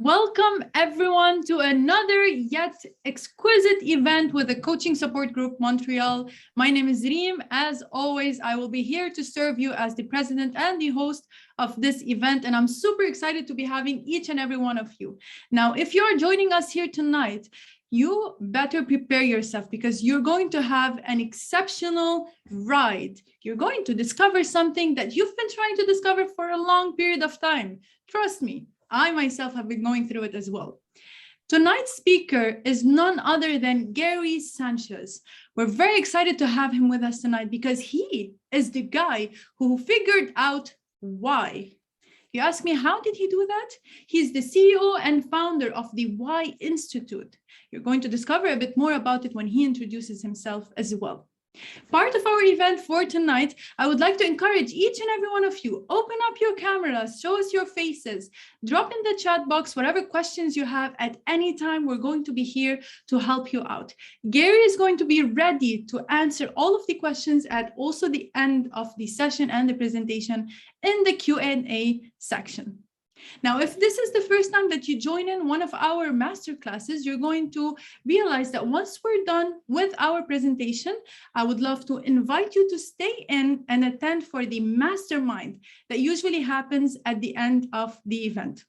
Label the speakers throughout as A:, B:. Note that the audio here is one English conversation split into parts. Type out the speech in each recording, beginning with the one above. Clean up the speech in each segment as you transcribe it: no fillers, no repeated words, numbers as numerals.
A: Welcome everyone to another yet exquisite event with the Coaching Support Group Montreal. My name is Reem. As always, I will be here to serve you as the president and the host of this event, and I'm super excited to be having each and every one of you. Now, if you're joining us here tonight, you better prepare yourself because you're going to have an exceptional ride. You're going to discover something that you've been trying to discover for a long period of time. Trust me. I myself have been going through it as well. Tonight's speaker is none other than Gary Sanchez. We're very excited to have him with us tonight because he is the guy who figured out why. You ask me, how did he do that? He's the CEO and founder of the Why Institute. You're going to discover a bit more about it when he introduces himself as well. Part of our event for tonight, I would like to encourage each and every one of you, open up your cameras, show us your faces, drop in the chat box whatever questions you have at any time. We're going to be here to help you out. Gary is going to be ready to answer all of the questions at also the end of the session and the presentation in the Q&A section. Now, if this is the first time that you join in one of our master classes, you're going to realize that once we're done with our presentation, I would love to invite you to stay in and attend for the mastermind that usually happens at the end of the event.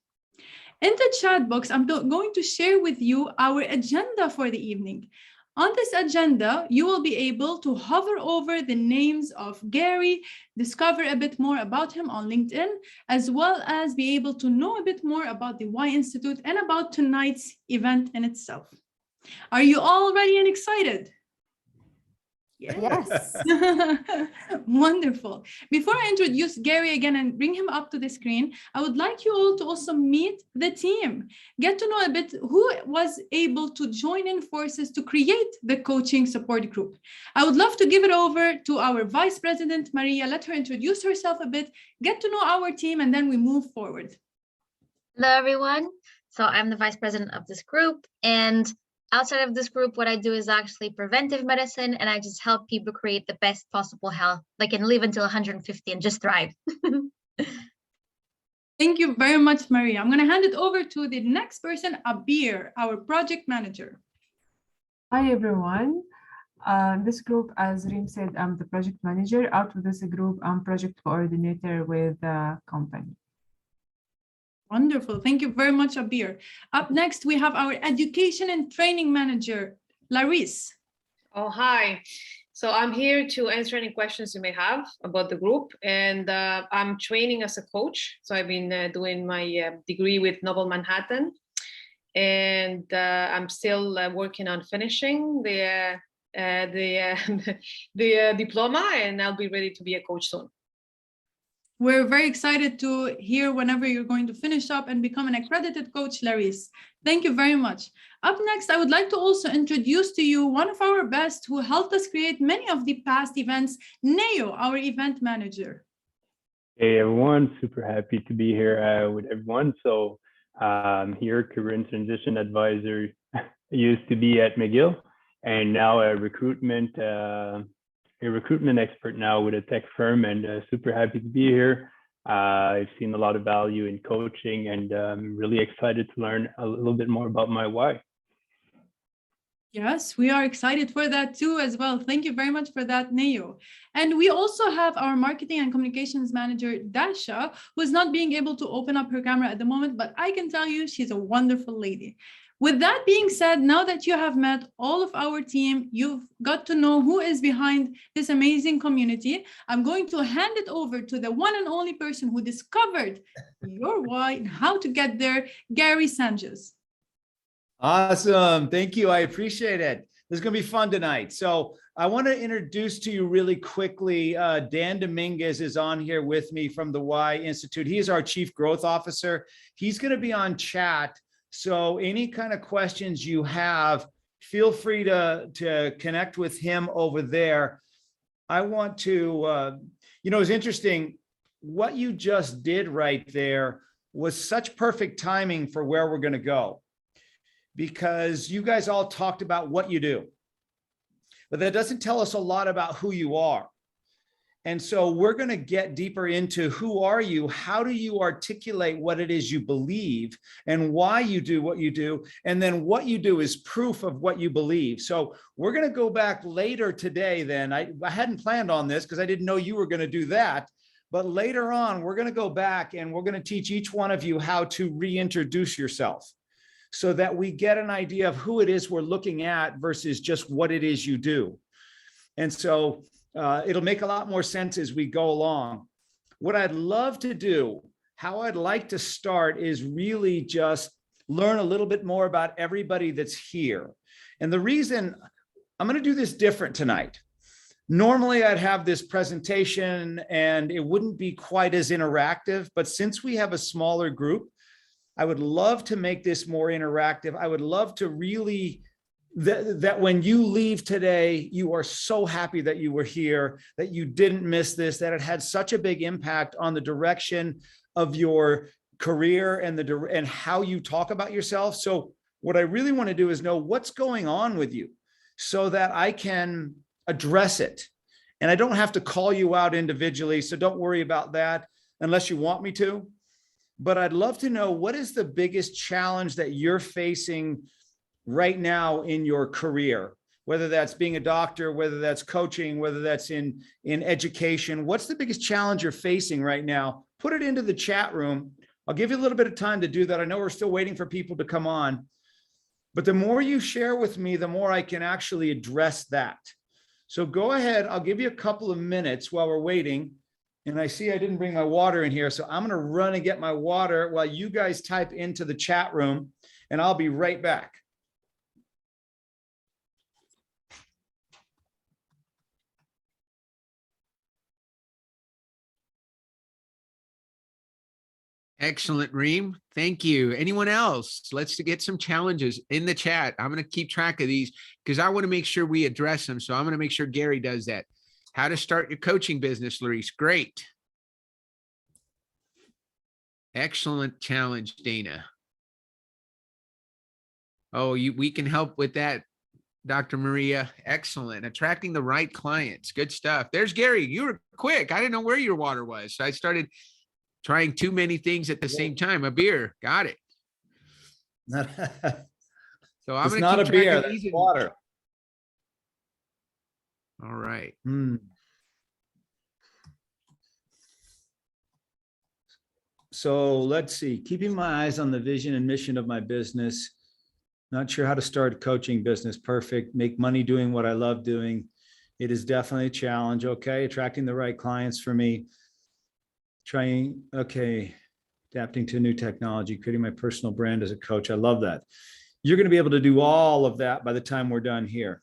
A: In the chat box, I'm going to share with you our agenda for the evening. On this agenda, you will be able to hover over the names of Gary, discover a bit more about him on LinkedIn, as well as be able to know a bit more about the Why Institute and about tonight's event in itself. Are you all ready and excited?
B: Yes.
A: Wonderful. Before I introduce Gary again and bring him up to the screen, I would like you all to also meet the team. Get to know a bit who was able to join in forces to create the coaching support group. I would love to give it over to our Vice President, Maria. Let her introduce herself a bit, get to know our team, and then we move forward.
B: Hello, everyone. So I'm the Vice President of this group, and outside of this group, what I do is actually preventive medicine, and I just help people create the best possible health. They can live until 150 and just thrive.
A: Thank you very much, Maria. I'm going to hand it over to the next person, Abir, our project manager.
C: Hi, everyone. This group, as Reem said, I'm the project manager. Out of this group, I'm project coordinator with the company.
A: Wonderful. Thank you very much, Abir. Up next, we have our education and training manager, Larisse.
D: Oh, hi. So I'm here to answer any questions you may have about the group. And I'm training as a coach. So I've been doing my degree with Noble Manhattan. And I'm still working on finishing the diploma, and I'll be ready to be a coach soon.
A: We're very excited to hear whenever you're going to finish up and become an accredited coach, Larisse. Thank you very much. Up next, I would like to also introduce to you one of our best who helped us create many of the past events, Neo, our event manager.
E: Hey, everyone. Super happy to be here with everyone. So here, career and transition advisor. I used to be at McGill, and now a recruitment expert now with a tech firm, and super happy to be here. I've seen a lot of value in coaching, and I'm really excited to learn a little bit more about my why.
A: Yes, we are excited for that too as well. Thank you very much for that, Neo. And we also have our marketing and communications manager, Dasha, who is not being able to open up her camera at the moment, but I can tell you she's a wonderful lady. With that being said, now that you have met all of our team, you've got to know who is behind this amazing community. I'm going to hand it over to the one and only person who discovered your why and how to get there, Gary Sanchez.
F: Awesome. Thank you. I appreciate it. This is going to be fun tonight. So I want to introduce to you really quickly, Dan Dominguez is on here with me from the Why Institute. He is our Chief Growth Officer. He's going to be on chat. So any kind of questions you have, feel free to connect with him over there. I want to, it's interesting. What you just did right there was such perfect timing for where we're going to go, because you guys all talked about what you do, but that doesn't tell us a lot about who you are. And so we're going to get deeper into who are you? How do you articulate what it is you believe and why you do what you do? And then what you do is proof of what you believe. So we're going to go back later today then. I hadn't planned on this because I didn't know you were going to do that. But later on, we're going to go back and we're going to teach each one of you how to reintroduce yourself so that we get an idea of who it is we're looking at versus just what it is you do. And so it'll make a lot more sense as we go along. What I'd love to do, how I'd like to start is really just learn a little bit more about everybody that's here. And the reason I'm going to do this different tonight. Normally I'd have this presentation and it wouldn't be quite as interactive, but since we have a smaller group, I would love to make this more interactive. I would love to really that when you leave today, you are so happy that you were here, that you didn't miss this, that it had such a big impact on the direction of your career and how you talk about yourself. So what I really want to do is know what's going on with you so that I can address it. And I don't have to call you out individually, so don't worry about that unless you want me to. But I'd love to know, what is the biggest challenge that you're facing right now in your career, whether that's being a doctor, whether that's coaching, whether that's in education? What's the biggest challenge you're facing right now? Put it into the chat room. I'll give you a little bit of time to do that. I know we're still waiting for people to come on, but the more you share with me, the more I can actually address that. So go ahead. I'll give you a couple of minutes while we're waiting. And I see I didn't bring my water in here, so I'm going to run and get my water while you guys type into the chat room, and I'll be right back.
G: Excellent, Reem. Thank you. Anyone else? Let's get some challenges in the chat. I'm going to keep track of these because I want to make sure we address them. So I'm going to make sure Gary does that. How to start your coaching business, Luis. Great. Excellent challenge, Dana. Oh, we can help with that, Dr. Maria. Excellent. Attracting the right clients. Good stuff. There's Gary. You were quick. I didn't know where your water was. So I started trying too many things at the same time. A beer. Got it. So I'm
F: It's
G: going
F: not
G: to
F: a
G: keep track
F: beer,
G: of
F: that's
G: these.
F: water.
G: All right.
F: So let's see, keeping my eyes on the vision and mission of my business. Not sure how to start a coaching business. Perfect. Make money doing what I love doing. It is definitely a challenge. Okay. Attracting the right clients for me. Trying, okay. Adapting to new technology, creating my personal brand as a coach. I love that. You're going to be able to do all of that by the time we're done here.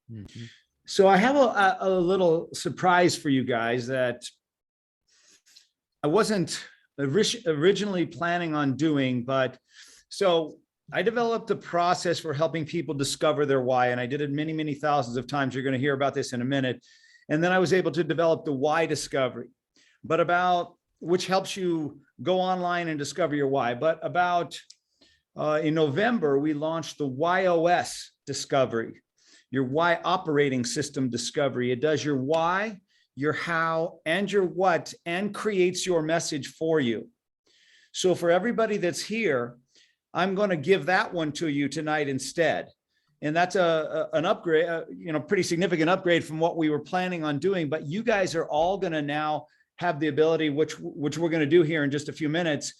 G: Mm-hmm.
F: So I have a little surprise for you guys that I wasn't originally planning on doing, but so I developed a process for helping people discover their why, and I did it many, many thousands of times. You're going to hear about this in a minute. And then I was able to develop the why discovery, which helps you go online and discover your why. But about in November, we launched the YOS discovery, your why operating system discovery. It does your why, your how, and your what, and creates your message for you. So for everybody that's here, I'm going to give that one to you tonight instead. And that's an upgrade, pretty significant upgrade from what we were planning on doing. But you guys are all going to now have the ability, which we're going to do here in just a few minutes,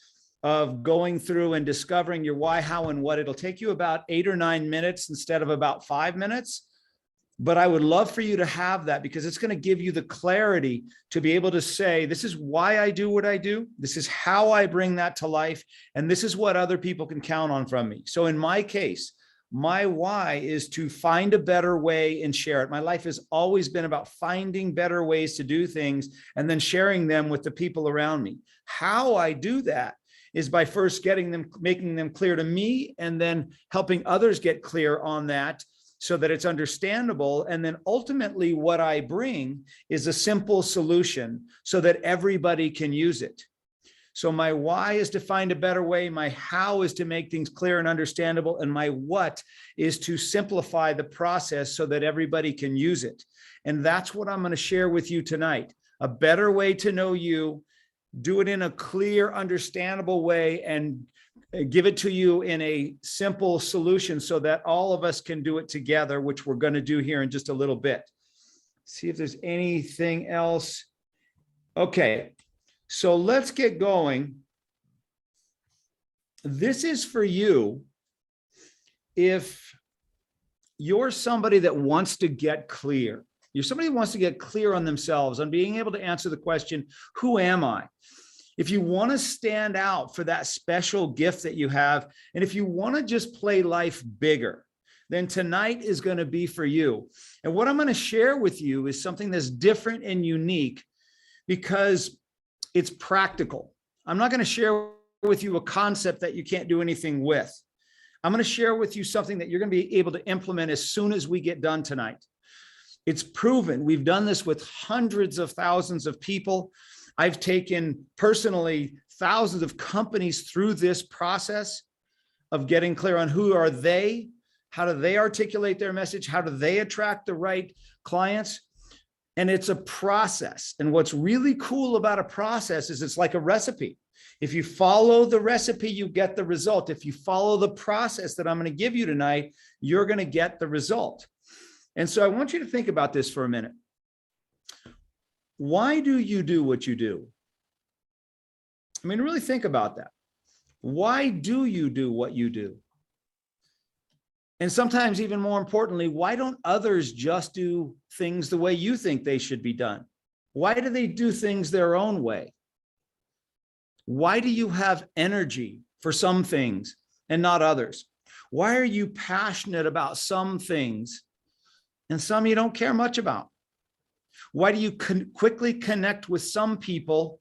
F: of going through and discovering your why, how, and what. It'll take you about 8 or 9 minutes instead of about 5 minutes. But I would love for you to have that because it's going to give you the clarity to be able to say, this is why I do what I do. This is how I bring that to life. And this is what other people can count on from me. So in my case, my why is to find a better way and share it. My life has always been about finding better ways to do things and then sharing them with the people around me. How I do that is by first making them clear to me and then helping others get clear on that, so that it's understandable. And then ultimately what I bring is a simple solution so that everybody can use it. So my why is to find a better way. My how is to make things clear and understandable. And my what is to simplify the process so that everybody can use it. And that's what I'm going to share with you tonight. a better way to know you, do it in a clear, understandable way, and give it to you in a simple solution so that all of us can do it together, which we're going to do here in just a little bit. See if there's anything else. Okay, so let's get going. This is for you if you're somebody that wants to get clear. You're somebody who wants to get clear on themselves, on being able to answer the question, who am I? If you want to stand out for that special gift that you have, and if you want to just play life bigger, then tonight is going to be for you. And what I'm going to share with you is something that's different and unique because it's practical. I'm not going to share with you a concept that you can't do anything with. I'm going to share with you something that you're going to be able to implement as soon as we get done tonight. It's proven. We've done this with hundreds of thousands of people. I've taken personally thousands of companies through this process of getting clear on who are they, how do they articulate their message, how do they attract the right clients. And it's a process. And what's really cool about a process is it's like a recipe. If you follow the recipe, you get the result. If you follow the process that I'm going to give you tonight, you're going to get the result. And so I want you to think about this for a minute. Why do you do what you do? I mean, really think about that. Why do you do what you do? And sometimes even more importantly, why don't others just do things the way you think they should be done? Why do they do things their own way? Why do you have energy for some things and not others? Why are you passionate about some things and some you don't care much about? Why do you quickly connect with some people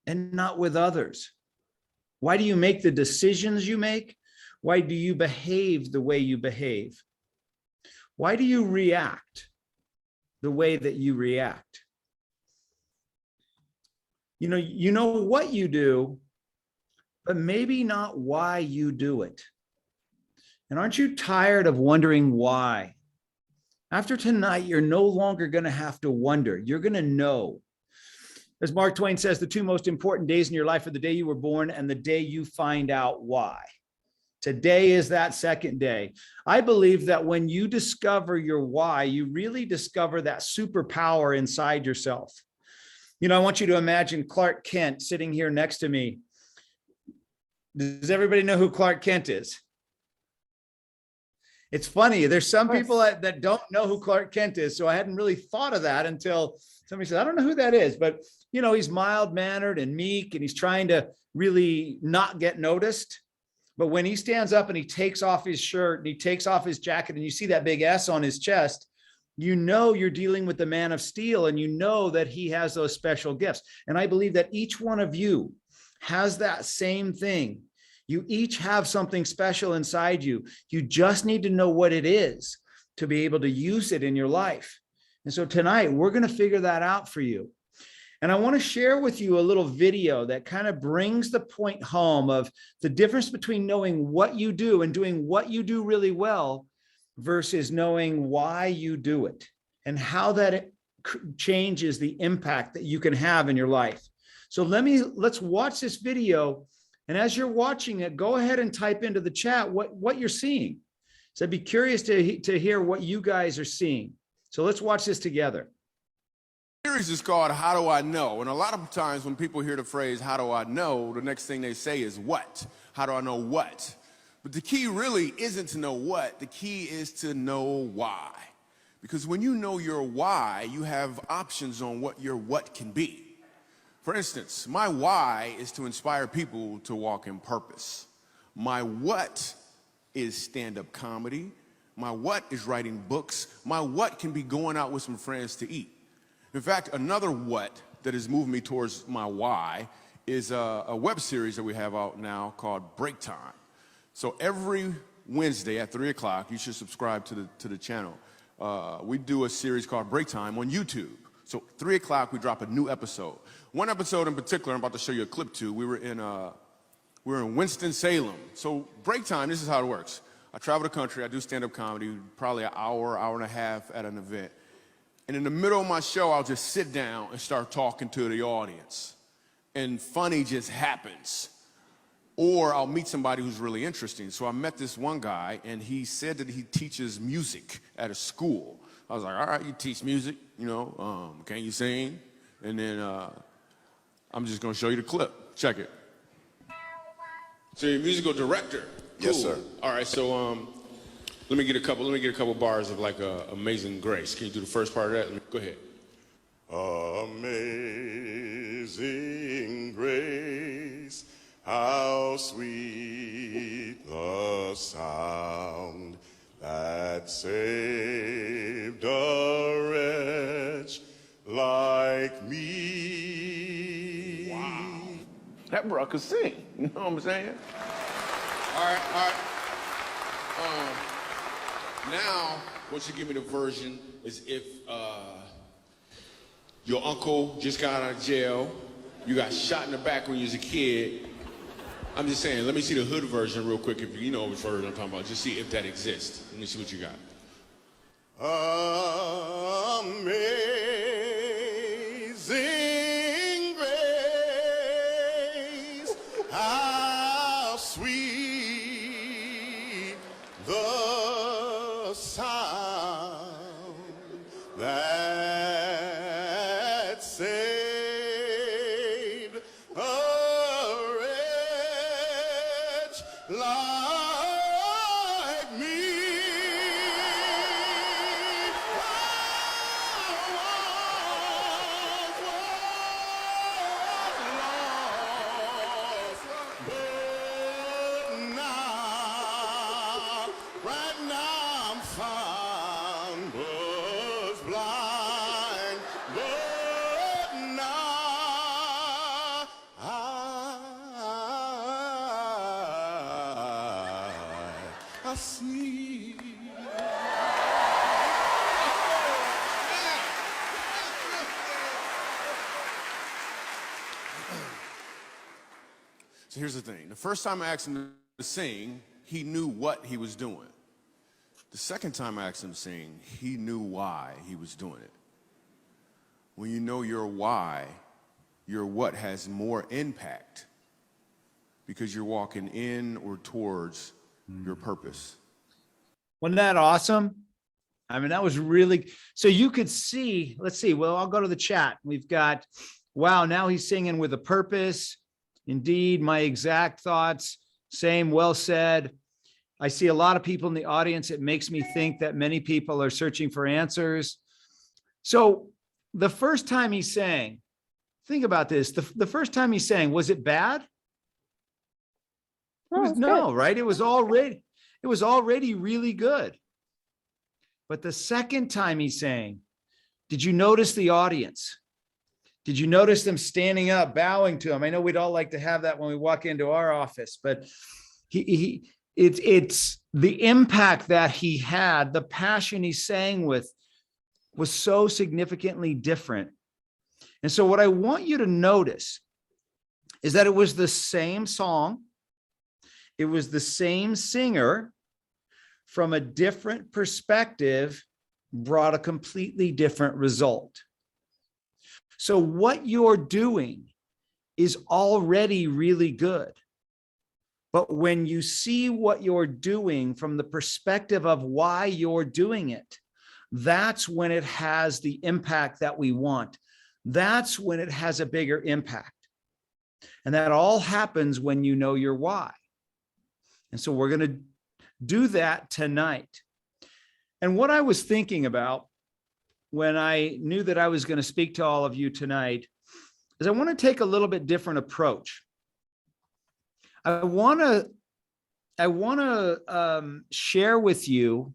F: and not with others? Why do you make the decisions you make? Why do you behave the way you behave? Why do you react the way that you react? You know what you do, but maybe not why you do it. And aren't you tired of wondering why? After tonight, you're no longer going to have to wonder. You're going to know. As Mark Twain says, the two most important days in your life are the day you were born and the day you find out why. Today is that second day. I believe that when you discover your why, you really discover that superpower inside yourself. You know, I want you to imagine Clark Kent sitting here next to me. Does everybody know who Clark Kent is? It's funny. There's some people that don't know who Clark Kent is. So I hadn't really thought of that until somebody said, I don't know who that is. But, you know, he's mild-mannered and meek, and he's trying to really not get noticed. But when he stands up and he takes off his shirt and he takes off his jacket and you see that big S on his chest, you know you're dealing with the man of steel, and you know that he has those special gifts. And I believe that each one of you has that same thing. You each have something special inside you. You just need to know what it is to be able to use it in your life. And so tonight we're going to figure that out for you. And I want to share with you a little video that kind of brings the point home of the difference between knowing what you do and doing what you do really well versus knowing why you do it and how that changes the impact that you can have in your life. So let's watch this video. And as you're watching it, go ahead and type into the chat what you're seeing. So I'd be curious to hear what you guys are seeing. So let's watch this together.
H: The series is called How Do I Know? And a lot of times when people hear the phrase, how do I know? The next thing they say is what? How do I know what? But the key really isn't to know what. The key is to know why. Because when you know your why, you have options on what your what can be. For instance, my why is to inspire people to walk in purpose. My what is stand-up comedy. My what is writing books. My what can be going out with some friends to eat. In fact, another what that has moved me towards my why is a web series that we have out now called Break Time. So every Wednesday at 3 o'clock, you should subscribe to the channel. We do a series called Break Time on YouTube. So 3 o'clock, we drop a new episode. One episode in particular, I'm about to show you a clip to. We were in Winston-Salem. So Break Time, this is how it works. I travel the country, I do stand-up comedy, probably an hour, hour and a half at an event. And in the middle of my show, I'll just sit down and start talking to the audience. And funny just happens. Or I'll meet somebody who's really interesting. So I met this one guy, and he said that he teaches music at a school. I was like, all right, you teach music, can you sing? And then I'm just gonna show you the clip. Check it. So you're a musical director. Cool.
I: Yes, sir.
H: All right, so let me get a couple bars of like Amazing Grace. Can you do the first part of that? Go ahead.
I: Amazing grace, how sweet the sound that saved a wretch like me.
H: Wow. That bro could sing. You know what I'm saying? All right. Now, once you give me the version, is if your uncle just got out of jail, you got shot in the back when you was a kid. I'm just saying, let me see the hood version real quick, if you know which version I'm talking about. Just see if that exists. Let me see what you got.
I: Amazing grace, how sweet the sound that saved a wretch like me. Right now I'm found, was blind, but now I see.
H: So here's the thing. The first time I asked him to sing, he knew what he was doing. The second time I asked him to sing, he knew why he was doing it. When you know your why, your what has more impact because you're walking in or towards your purpose.
F: Wasn't that awesome? I mean, that was really, so you could see, let's see, well, I'll go to the chat. We've got, wow, now he's singing with a purpose. Indeed, my exact thoughts, same, well said. I see a lot of people in the audience. It makes me think that many people are searching for answers. So the first time he sang, think about this. The first time he sang, was it bad? No, right? It was already really good. But the second time he sang, did you notice the audience? Did you notice them standing up, bowing to him? I know we'd all like to have that when we walk into our office, but it's the impact that he had, the passion he sang with was so significantly different. And so what I want you to notice is that it was the same song. It was the same singer from a different perspective, brought a completely different result. So what you're doing is already really good. But when you see what you're doing from the perspective of why you're doing it, that's when it has the impact that we want. That's when it has a bigger impact. And that all happens when you know your why. And so we're going to do that tonight. And what I was thinking about when I knew that I was going to speak to all of you tonight is I want to take a little bit different approach. I want to share with you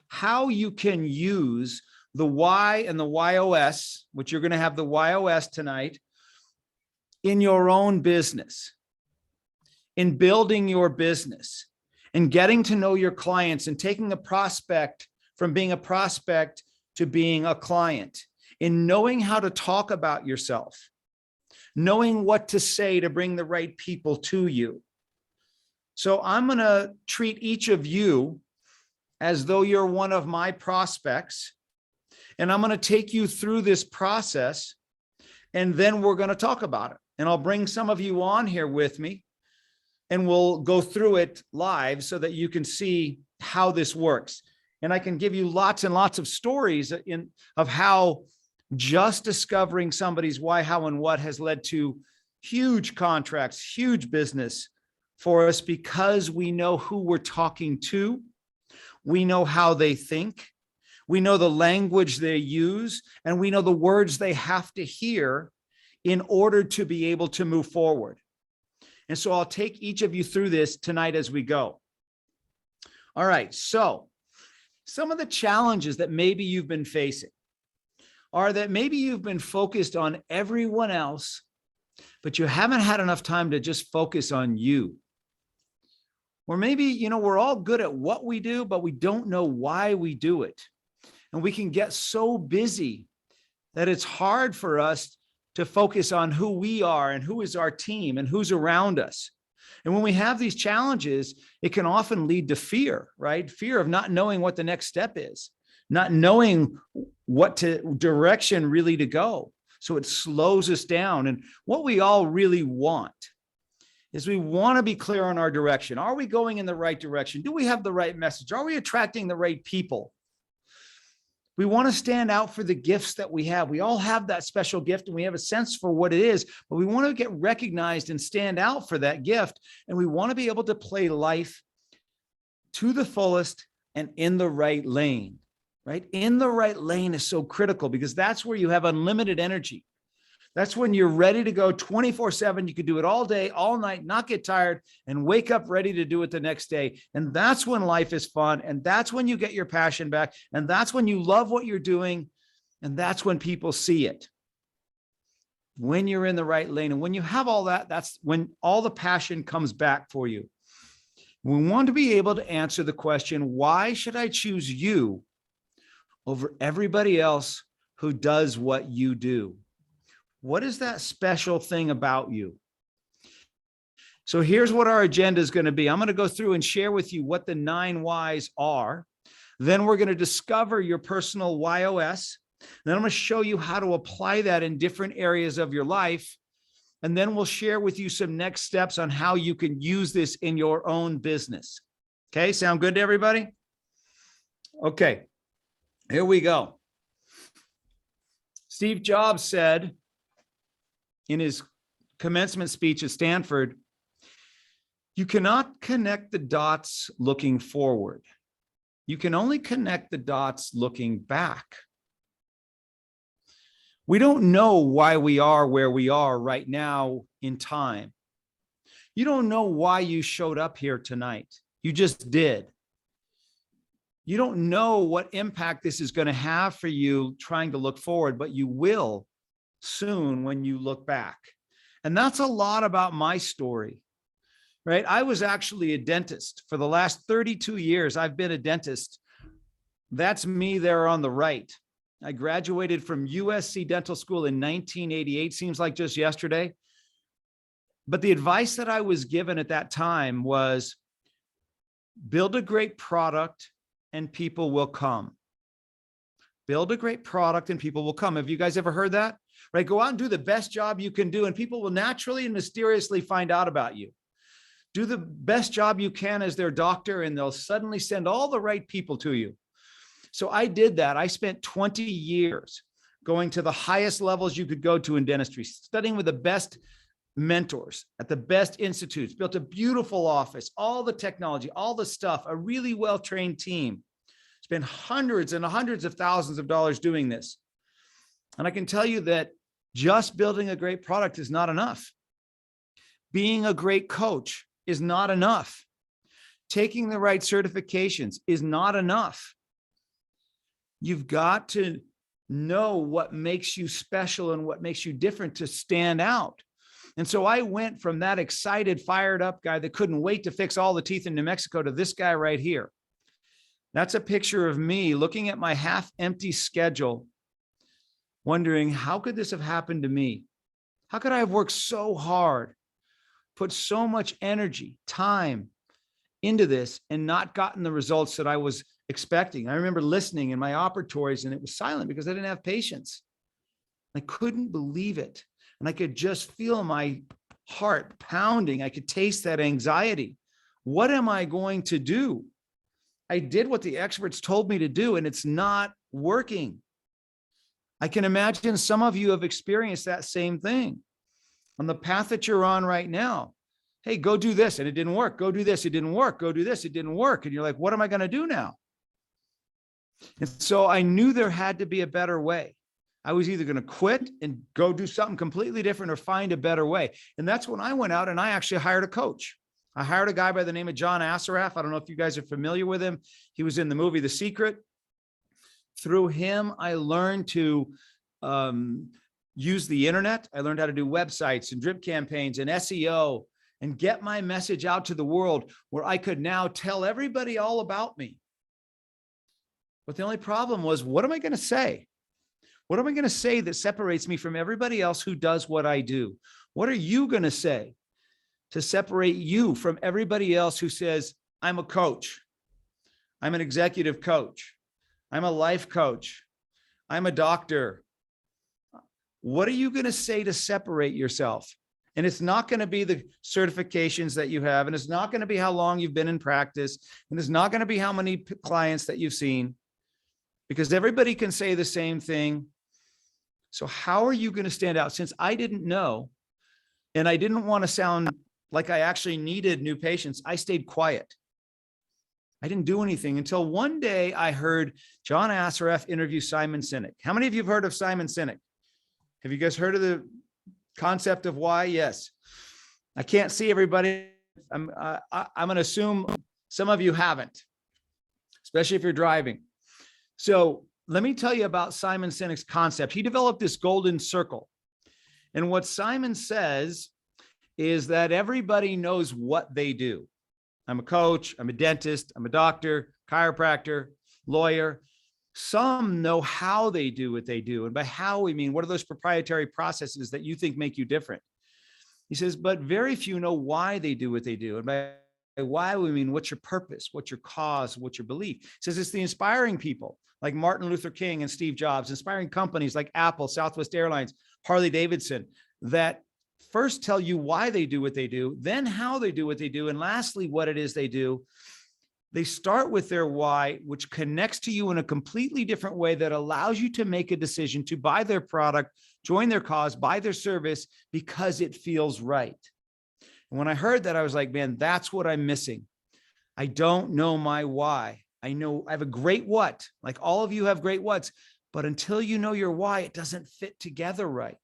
F: how you can use the why and the YOS, which you're going to have the YOS tonight, in your own business, in building your business, and getting to know your clients, and taking a prospect from being a prospect to being a client, in knowing how to talk about yourself, knowing what to say to bring the right people to you. So I'm going to treat each of you as though you're one of my prospects, And I'm going to take you through this process, and then we're going to talk about it. And I'll bring some of you on here with me, and we'll go through it live so that you can see how this works. And I can give you lots and lots of stories of how just discovering somebody's why, how, and what has led to huge contracts, huge business for us, because we know who we're talking to. We know how they think. We know the language they use, and we know the words they have to hear in order to be able to move forward. And so I'll take each of you through this tonight as we go. All right. So some of the challenges that maybe you've been facing are that maybe you've been focused on everyone else, but you haven't had enough time to just focus on you. Or maybe, we're all good at what we do, but we don't know why we do it. And we can get so busy that it's hard for us to focus on who we are and who is our team and who's around us. And when we have these challenges, it can often lead to fear, right? Fear of not knowing what the next step is, not knowing what direction really to go. So it slows us down. And what we all really want is we want to be clear on our direction. Are we going in the right direction? Do we have the right message? Are we attracting the right people? We want to stand out for the gifts that we have. We all have that special gift, and we have a sense for what it is, but we want to get recognized and stand out for that gift. And we want to be able to play life to the fullest and in the right lane, right? In the right lane is so critical, because that's where you have unlimited energy. That's when you're ready to go 24/7. You could do it all day, all night, not get tired, and wake up ready to do it the next day. And that's when life is fun. And that's when you get your passion back. And that's when you love what you're doing. And that's when people see it. When you're in the right lane. And when you have all that, that's when all the passion comes back for you. We want to be able to answer the question, why should I choose you over everybody else who does what you do? What is that special thing about you? So here's what our agenda is going to be. I'm going to go through and share with you what the 9 whys are. Then we're going to discover your personal YOS. Then I'm going to show you how to apply that in different areas of your life. And then we'll share with you some next steps on how you can use this in your own business. Okay, sound good to everybody? Okay, here we go. Steve Jobs said in his commencement speech at Stanford, you cannot connect the dots looking forward. You can only connect the dots looking back. We don't know why we are where we are right now in time. You don't know why you showed up here tonight. You just did. You don't know what impact this is going to have for you trying to look forward, but you will soon when you look back. And that's a lot about my story, right? I was actually a dentist for the last 32 years. I've been a dentist. That's me there on the right. I graduated from USC Dental School in 1988. Seems like just yesterday. But the advice that I was given at that time was build a great product and people will come. Build a great product and people will come. Have you guys ever heard that? Right? Go out and do the best job you can do, and people will naturally and mysteriously find out about you. Do the best job you can as their doctor, and they'll suddenly send all the right people to you. So I did that. I spent 20 years going to the highest levels you could go to in dentistry, studying with the best mentors at the best institutes, built a beautiful office, all the technology, all the stuff, a really well-trained team. Spent hundreds and hundreds of thousands of dollars doing this. And I can tell you that just building a great product is not enough. Being a great coach is not enough. Taking the right certifications is not enough. You've got to know what makes you special and what makes you different to stand out. And so I went from that excited, fired up guy that couldn't wait to fix all the teeth in New Mexico to this guy right here. That's a picture of me looking at my half-empty schedule, wondering, how could this have happened to me? How could I have worked so hard, put so much energy, time into this, and not gotten the results that I was expecting. I remember listening in my operatories and it was silent because I didn't have patience. I couldn't believe it. And I could just feel my heart pounding. I could taste that anxiety. What am I going to do? I did what the experts told me to do, and it's not working. I can imagine some of you have experienced that same thing on the path that you're on right now. Hey, go do this, and it didn't work. Go do this, it didn't work. Go do this, it didn't work. And you're like, what am I going to do now? And so I knew there had to be a better way. I was either going to quit and go do something completely different or find a better way. And that's when I went out and I actually hired a coach. I hired a guy by the name of John Assaraf. I don't know if you guys are familiar with him. He was in the movie The Secret. Through him, I learned to use the internet. I learned how to do websites and drip campaigns and SEO and get my message out to the world where I could now tell everybody all about me. But the only problem was, what am I going to say? What am I going to say that separates me from everybody else who does what I do? What are you going to say to separate you from everybody else who says, I'm a coach, I'm an executive coach, I'm a life coach, I'm a doctor? What are you going to say to separate yourself? And it's not going to be the certifications that you have, and it's not going to be how long you've been in practice, and it's not going to be how many clients that you've seen, because everybody can say the same thing. So how are you going to stand out? Since I didn't know, and I didn't want to sound like I actually needed new patients, I stayed quiet. I didn't do anything until one day I heard John Assaraf interview Simon Sinek. How many of you have heard of Simon Sinek? Have you guys heard of the concept of why? Yes. I can't see everybody. I'm going to assume some of you haven't, especially if you're driving. So let me tell you about Simon Sinek's concept. He developed this golden circle. And what Simon says is that everybody knows what they do. I'm a coach, I'm a dentist, I'm a doctor, chiropractor, lawyer. Some know how they do what they do. And by how we mean, what are those proprietary processes that you think make you different? He says, but very few know why they do what they do. And by why we mean, what's your purpose? What's your cause? What's your belief? He says it's the inspiring people like Martin Luther King and Steve Jobs, inspiring companies like Apple, Southwest Airlines, Harley Davidson, that first tell you why they do what they do, then how they do what they do, and lastly, what it is they do. They start with their why, which connects to you in a completely different way that allows you to make a decision to buy their product, join their cause, buy their service because it feels right. And when I heard that, I was like, man, that's what I'm missing. I don't know my why. I know I have a great what, like all of you have great whats, but until you know your why, it doesn't fit together right.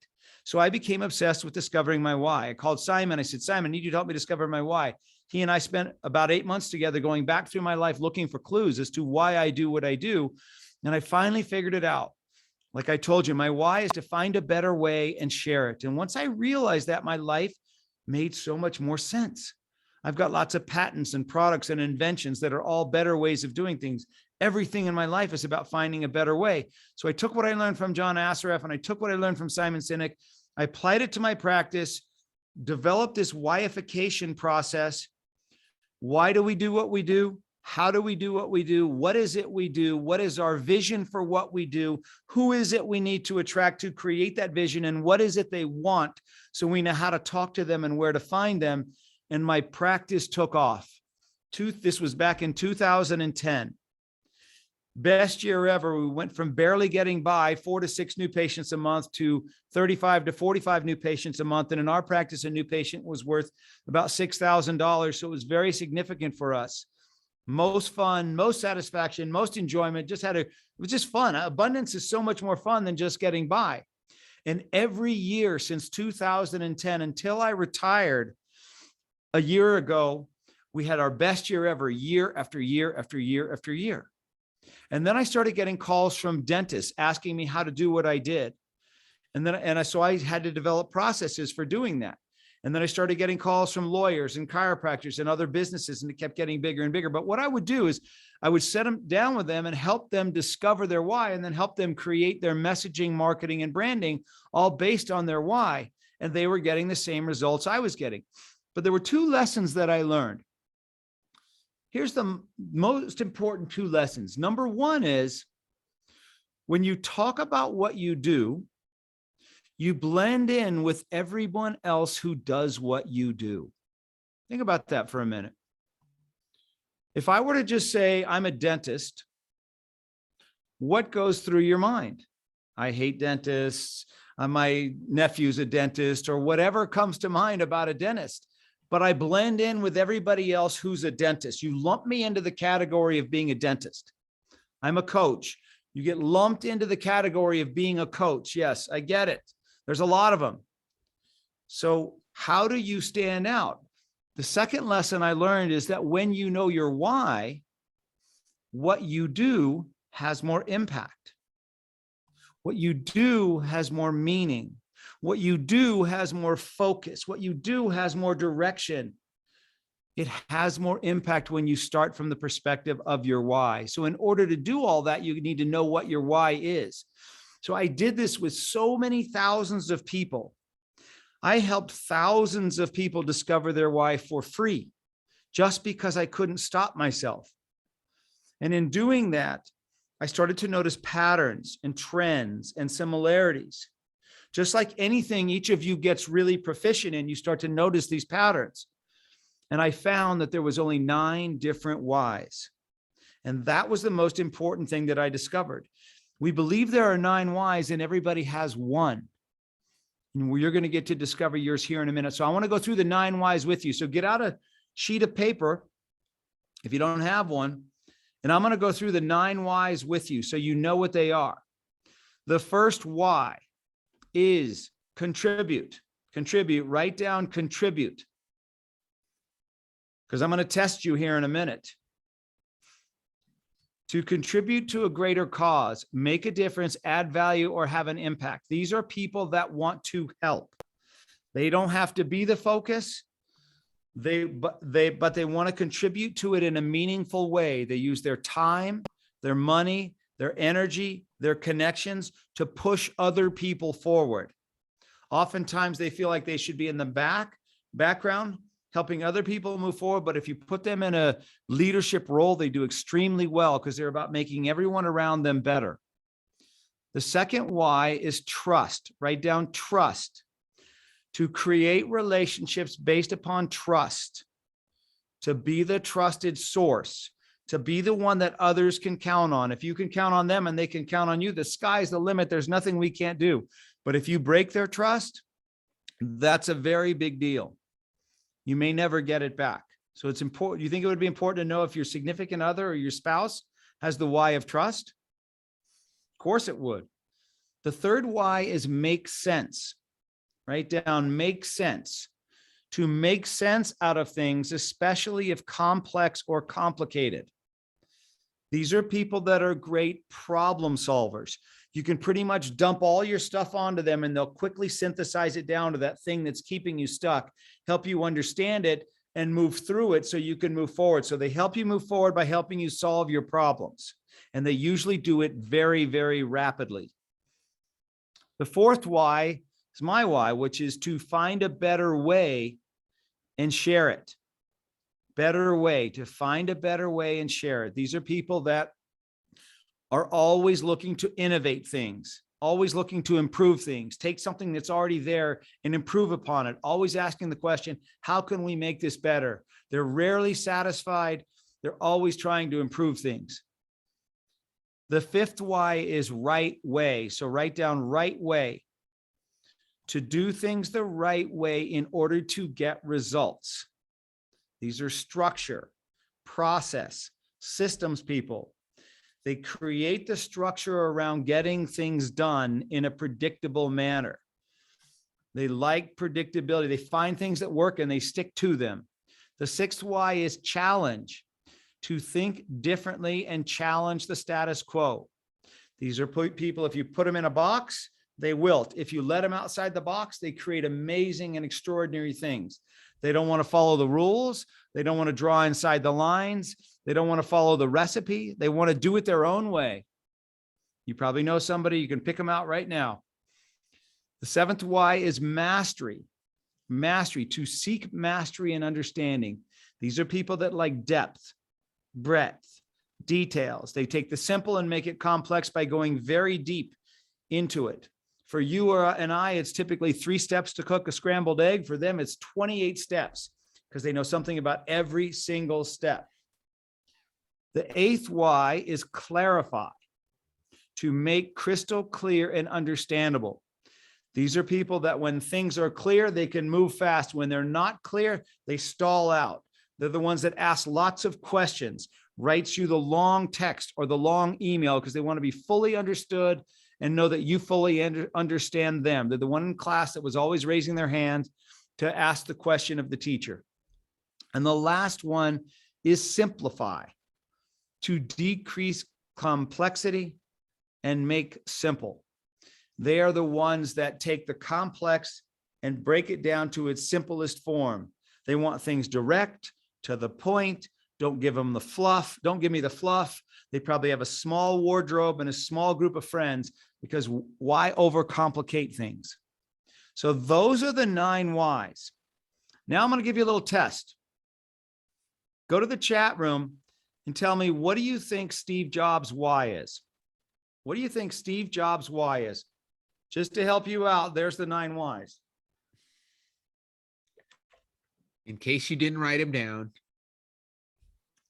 F: So I became obsessed with discovering my why. I called Simon. I said, Simon, I need you to help me discover my why. He and I spent about 8 months together going back through my life looking for clues as to why I do what I do. And I finally figured it out. Like I told you, my why is to find a better way and share it. And once I realized that, my life made so much more sense. I've got lots of patents and products and inventions that are all better ways of doing things. Everything in my life is about finding a better way. So I took what I learned from John Assaraf and I took what I learned from Simon Sinek. I applied it to my practice, developed this whyification process. Why do we do what we do? How do we do what we do? What is it we do? What is our vision for what we do? Who is it we need to attract to create that vision? And what is it they want? So we know how to talk to them and where to find them. And my practice took off. This was back in 2010. Best year ever. We went from barely getting by 4 to 6 new patients a month to 35 to 45 new patients a month. And in our practice, a new patient was worth about $6,000. So it was very significant for us. Most fun, most satisfaction, most enjoyment. It was just fun. Abundance is so much more fun than just getting by. And every year since 2010, until I retired a year ago, we had our best year ever, year after year after year after year. And then I started getting calls from dentists asking me how to do what I did. So I had to develop processes for doing that. And then I started getting calls from lawyers and chiropractors and other businesses, and it kept getting bigger and bigger. But what I would do is I would sit them down with them and help them discover their why, and then help them create their messaging, marketing, and branding, all based on their why. And they were getting the same results I was getting. But there were 2 lessons that I learned. here's the most important two lessons. Number one is when you talk about what you do, you blend in with everyone else who does what you do. Think about that for a minute. If I were to just say, I'm a dentist, what goes through your mind? I hate dentists. My nephew's a dentist, or whatever comes to mind about a dentist. But I blend in with everybody else who's a dentist. You lump me into the category of being a dentist. I'm a coach. You get lumped into the category of being a coach. Yes, I get it. There's a lot of them. So how do you stand out? The second lesson I learned is that when you know your why, what you do has more impact. What you do has more meaning. What you do has more focus. What you do has more direction. It has more impact when you start from the perspective of your why. So in order to do all that, you need to know what your why is. So I did this with so many thousands of people. I helped thousands of people discover their why for free, just because I couldn't stop myself. And in doing that, I started to notice patterns and trends and similarities. Just like anything each of you gets really proficient in, you start to notice these patterns. And I found that there was only 9 different whys. And that was the most important thing that I discovered. We believe there are 9 whys and everybody has one. And you're going to get to discover yours here in a minute. So I want to go through the 9 whys with you. So get out a sheet of paper if you don't have one. And I'm going to go through the 9 whys with you so you know what they are. The first why is contribute. Contribute. Write down contribute. Because I'm going to test you here in a minute. To contribute to a greater cause, make a difference, add value, or have an impact. These are people that want to help. They don't have to be the focus. But they want to contribute to it in a meaningful way. They use their time, their money, their energy, their connections to push other people forward. Oftentimes they feel like they should be in the background, helping other people move forward. But if you put them in a leadership role, they do extremely well because they're about making everyone around them better. The second why is trust. Write down trust. To create relationships based upon trust, to be the trusted source, to be the one that others can count on. If you can count on them and they can count on you, the sky's the limit. There's nothing we can't do. But if you break their trust, that's a very big deal. You may never get it back. So it's important. You think it would be important to know if your significant other or your spouse has the why of trust? Of course it would. The third why is make sense. Write down make sense. To make sense out of things, especially if complex or complicated. These are people that are great problem solvers. You can pretty much dump all your stuff onto them and they'll quickly synthesize it down to that thing that's keeping you stuck, help you understand it and move through it so you can move forward. So they help you move forward by helping you solve your problems. And they usually do it very, very rapidly. The fourth why is my why, which is to find a better way and share it. Better way, to find a better way and share it. These are people that are always looking to innovate things, always looking to improve things, take something that's already there and improve upon it, always asking the question, how can we make this better? They're rarely satisfied. They're always trying to improve things. The fifth why is right way. So write down right way. To do things the right way in order to get results. These are structure, process, systems people. They create the structure around getting things done in a predictable manner. They like predictability. They find things that work and they stick to them. The sixth why is challenge. To think differently and challenge the status quo. These are people, if you put them in a box, they wilt. If you let them outside the box, they create amazing and extraordinary things. They don't want to follow the rules. They don't want to draw inside the lines. They don't want to follow the recipe. They want to do it their own way. You probably know somebody, you can pick them out right now. The seventh why is mastery. Mastery, to seek mastery and understanding. These are people that like depth. breadth, details. They take the simple and make it complex by going very deep into it. For you and I, it's typically 3 steps to cook a scrambled egg. For them, it's 28 steps because they know something about every single step. The 8th why is clarify, to make crystal clear and understandable. These are people that when things are clear, they can move fast. When they're not clear, they stall out. They're the ones that ask lots of questions, writes you the long text or the long email because they want to be fully understood and know that you fully understand them. They're the one in class that was always raising their hand to ask the question of the teacher. And the last one is simplify, to decrease complexity and make simple. They are the ones that take the complex and break it down to its simplest form. They want things direct, to the point. Don't give them the fluff. Don't give me the fluff. They probably have a small wardrobe and a small group of friends because why overcomplicate things? So those are the 9 whys. Now I'm going to give you a little test. Go to the chat room and tell me, what do you think Steve Jobs' why is? What do you think Steve Jobs' why is? Just to help you out, there's the 9 whys.
G: In case you didn't write them down.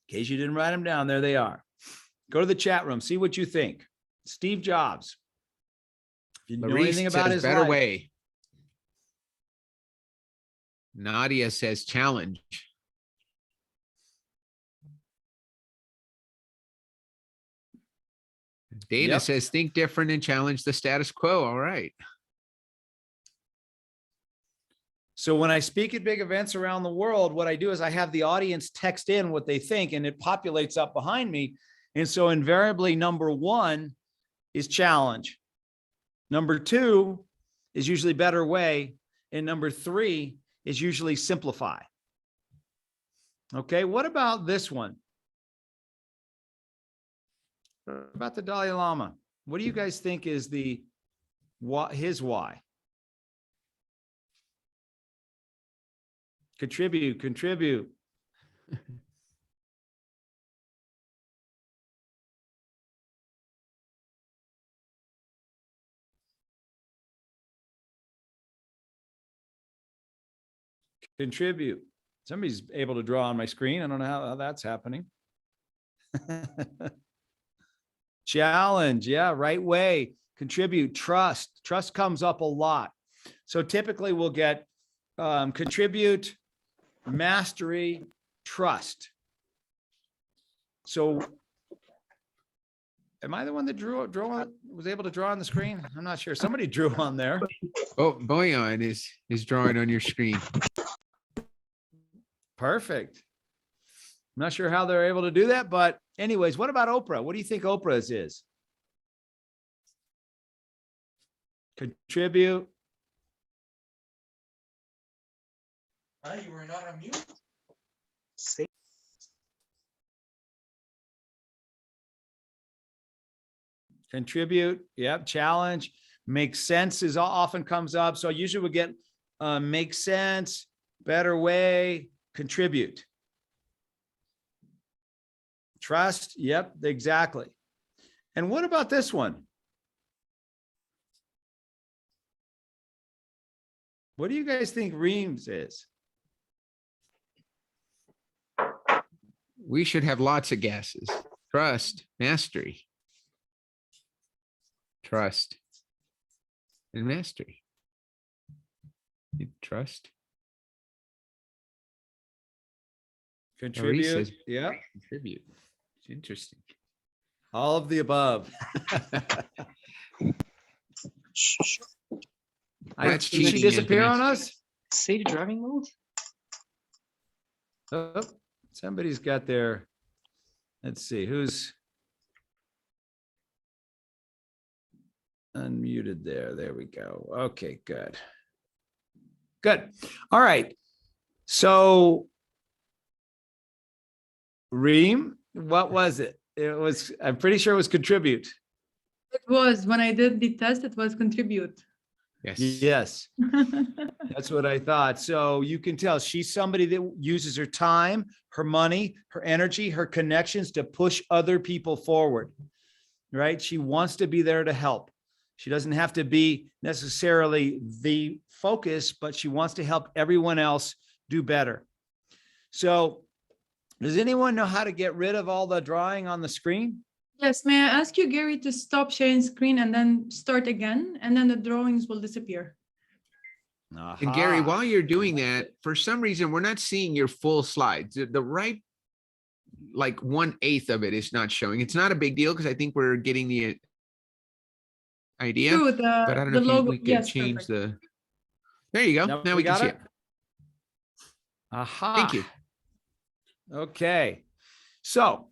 F: In case you didn't write them down, there they are. Go to the chat room, see what you think. Steve Jobs. If you know anything about his
G: better
F: life.
G: way. Nadia says challenge. Dana says think different and challenge the status quo. All right.
F: So when I speak at big events around the world, what I do is I have the audience text in what they think and it populates up behind me. And so invariably number 1 is challenge. Number 2 is usually better way. And number 3 is usually simplify. Okay, what about this one? What about the Dalai Lama? What do you guys think is his why? Contribute. Contribute. Somebody's able to draw on my screen. I don't know how that's happening. Challenge. Yeah, right way. Contribute. Trust. Trust comes up a lot. So typically we'll get contribute, mastery, trust. So am I the one that was able to draw on the screen? I'm not sure. Somebody drew on there.
G: Oh, Boyan is drawing on your screen.
F: Perfect. I'm not sure how they're able to do that, but anyways, what about Oprah? What do you think Oprah's is? Contribute.
J: You were not on mute.
F: Contribute. Yep. Challenge. Make sense is often comes up. So usually we get make sense, better way, contribute. Trust. Yep, exactly. And what about this one? What do you guys think Reams is?
G: We should have lots of guesses. Trust, mastery. Trust and mastery. Trust.
F: Contribute. Yeah.
G: Contribute. It's interesting.
F: All of the above.
G: That's
F: Did she
G: cheating,
F: disappear
G: Anthony.
F: on us?
J: Save driving mode.
F: Oh, somebody's got their, let's see, who's unmuted there. There we go. Okay, good. Good. All right. So Reem, what was it? It was, I'm pretty sure it was contribute.
A: It was when I did the test, it was contribute.
G: Yes.
F: Yes, that's what I thought. So you can tell she's somebody that uses her time, her money, her energy, her connections to push other people forward, right? She wants to be there to help. She doesn't have to be necessarily the focus, but she wants to help everyone else do better. So does anyone know how to get rid of all the drawing on the screen?
A: Yes, may I ask you, Gary, to stop sharing screen and then start again, and then the drawings will disappear.
G: And Gary,
F: Aha.
G: while you're doing that, for some reason, we're not seeing your full slides. The right, like 1/8 of it is not showing. It's not a big deal because I think we're getting the idea.
A: True,
G: But I don't know
A: the
G: if
A: logo,
G: we could
A: yes,
G: change
A: perfect.
G: there you go.
F: Now
G: Now
F: we
G: we can
F: got
G: see
F: it?
G: it.
F: Aha.
G: Thank you.
F: Okay. So,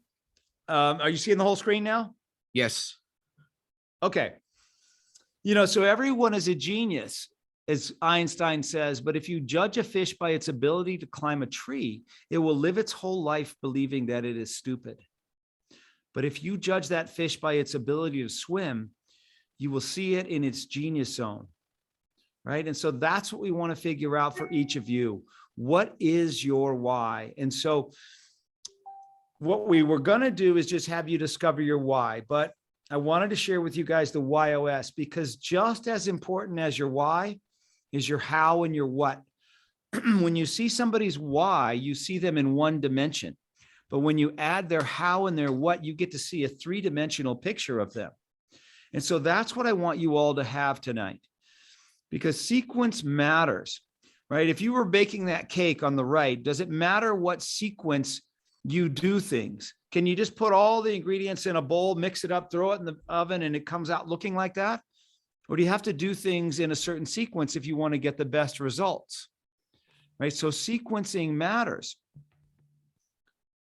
F: are you seeing the whole screen now?
G: Yes.
F: Okay. So everyone is a genius, as Einstein says, but if you judge a fish by its ability to climb a tree, it will live its whole life believing that it is stupid. But if you judge that fish by its ability to swim, you will see it in its genius zone, right? And so that's what we want to figure out for each of you. What is your why? And so what we were going to do is just have you discover your why, but I wanted to share with you guys the YOS, because just as important as your why is your how and your what. When you see somebody's why, you see them in one dimension. But when you add their how and their what, you get to see a three-dimensional picture of them. And so that's what I want you all to have tonight, because sequence matters, right? If you were baking that cake on the right, does it matter what sequence you do things? Can you just put all the ingredients in a bowl, mix it up, throw it in the oven, and it comes out looking like that? Or do you have to do things in a certain sequence if you want to get the best results, right? So sequencing matters.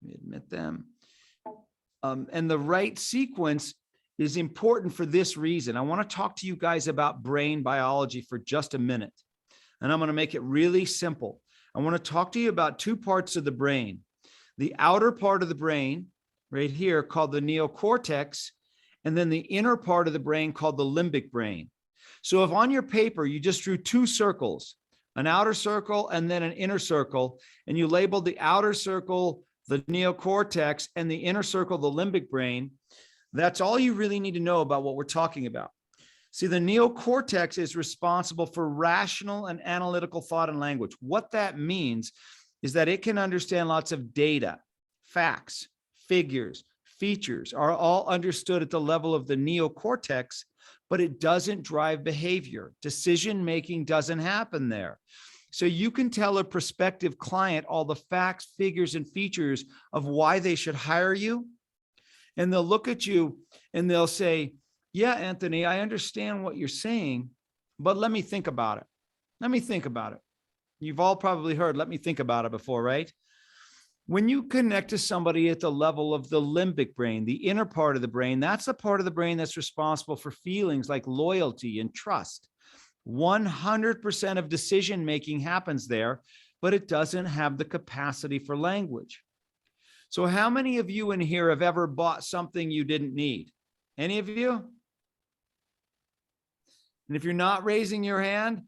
F: Let me admit them. And the right sequence is important for this reason. I want to talk to you guys about brain biology for just a minute. And I'm going to make it really simple. I want to talk to you about two parts of the brain. The outer part of the brain right here called the neocortex, and then the inner part of the brain called the limbic brain. So if on your paper you just drew two circles, an outer circle and then an inner circle, and you labeled the outer circle the neocortex and the inner circle the limbic brain, that's all you really need to know about what we're talking about. See, the neocortex is responsible for rational and analytical thought and language. What that means is that it can understand lots of data, facts, figures, features are all understood at the level of the neocortex, but it doesn't drive behavior. Decision-making doesn't happen there. So you can tell a prospective client all the facts, figures, and features of why they should hire you. And they'll look at you and they'll say, yeah, Anthony, I understand what you're saying, but let me think about it. Let me think about it. You've all probably heard, let me think about it before, right? When you connect to somebody at the level of the limbic brain, the inner part of the brain, that's the part of the brain that's responsible for feelings like loyalty and trust. 100% of decision-making happens there, but it doesn't have the capacity for language. So how many of you in here have ever bought something you didn't need? Any of you? And if you're not raising your hand,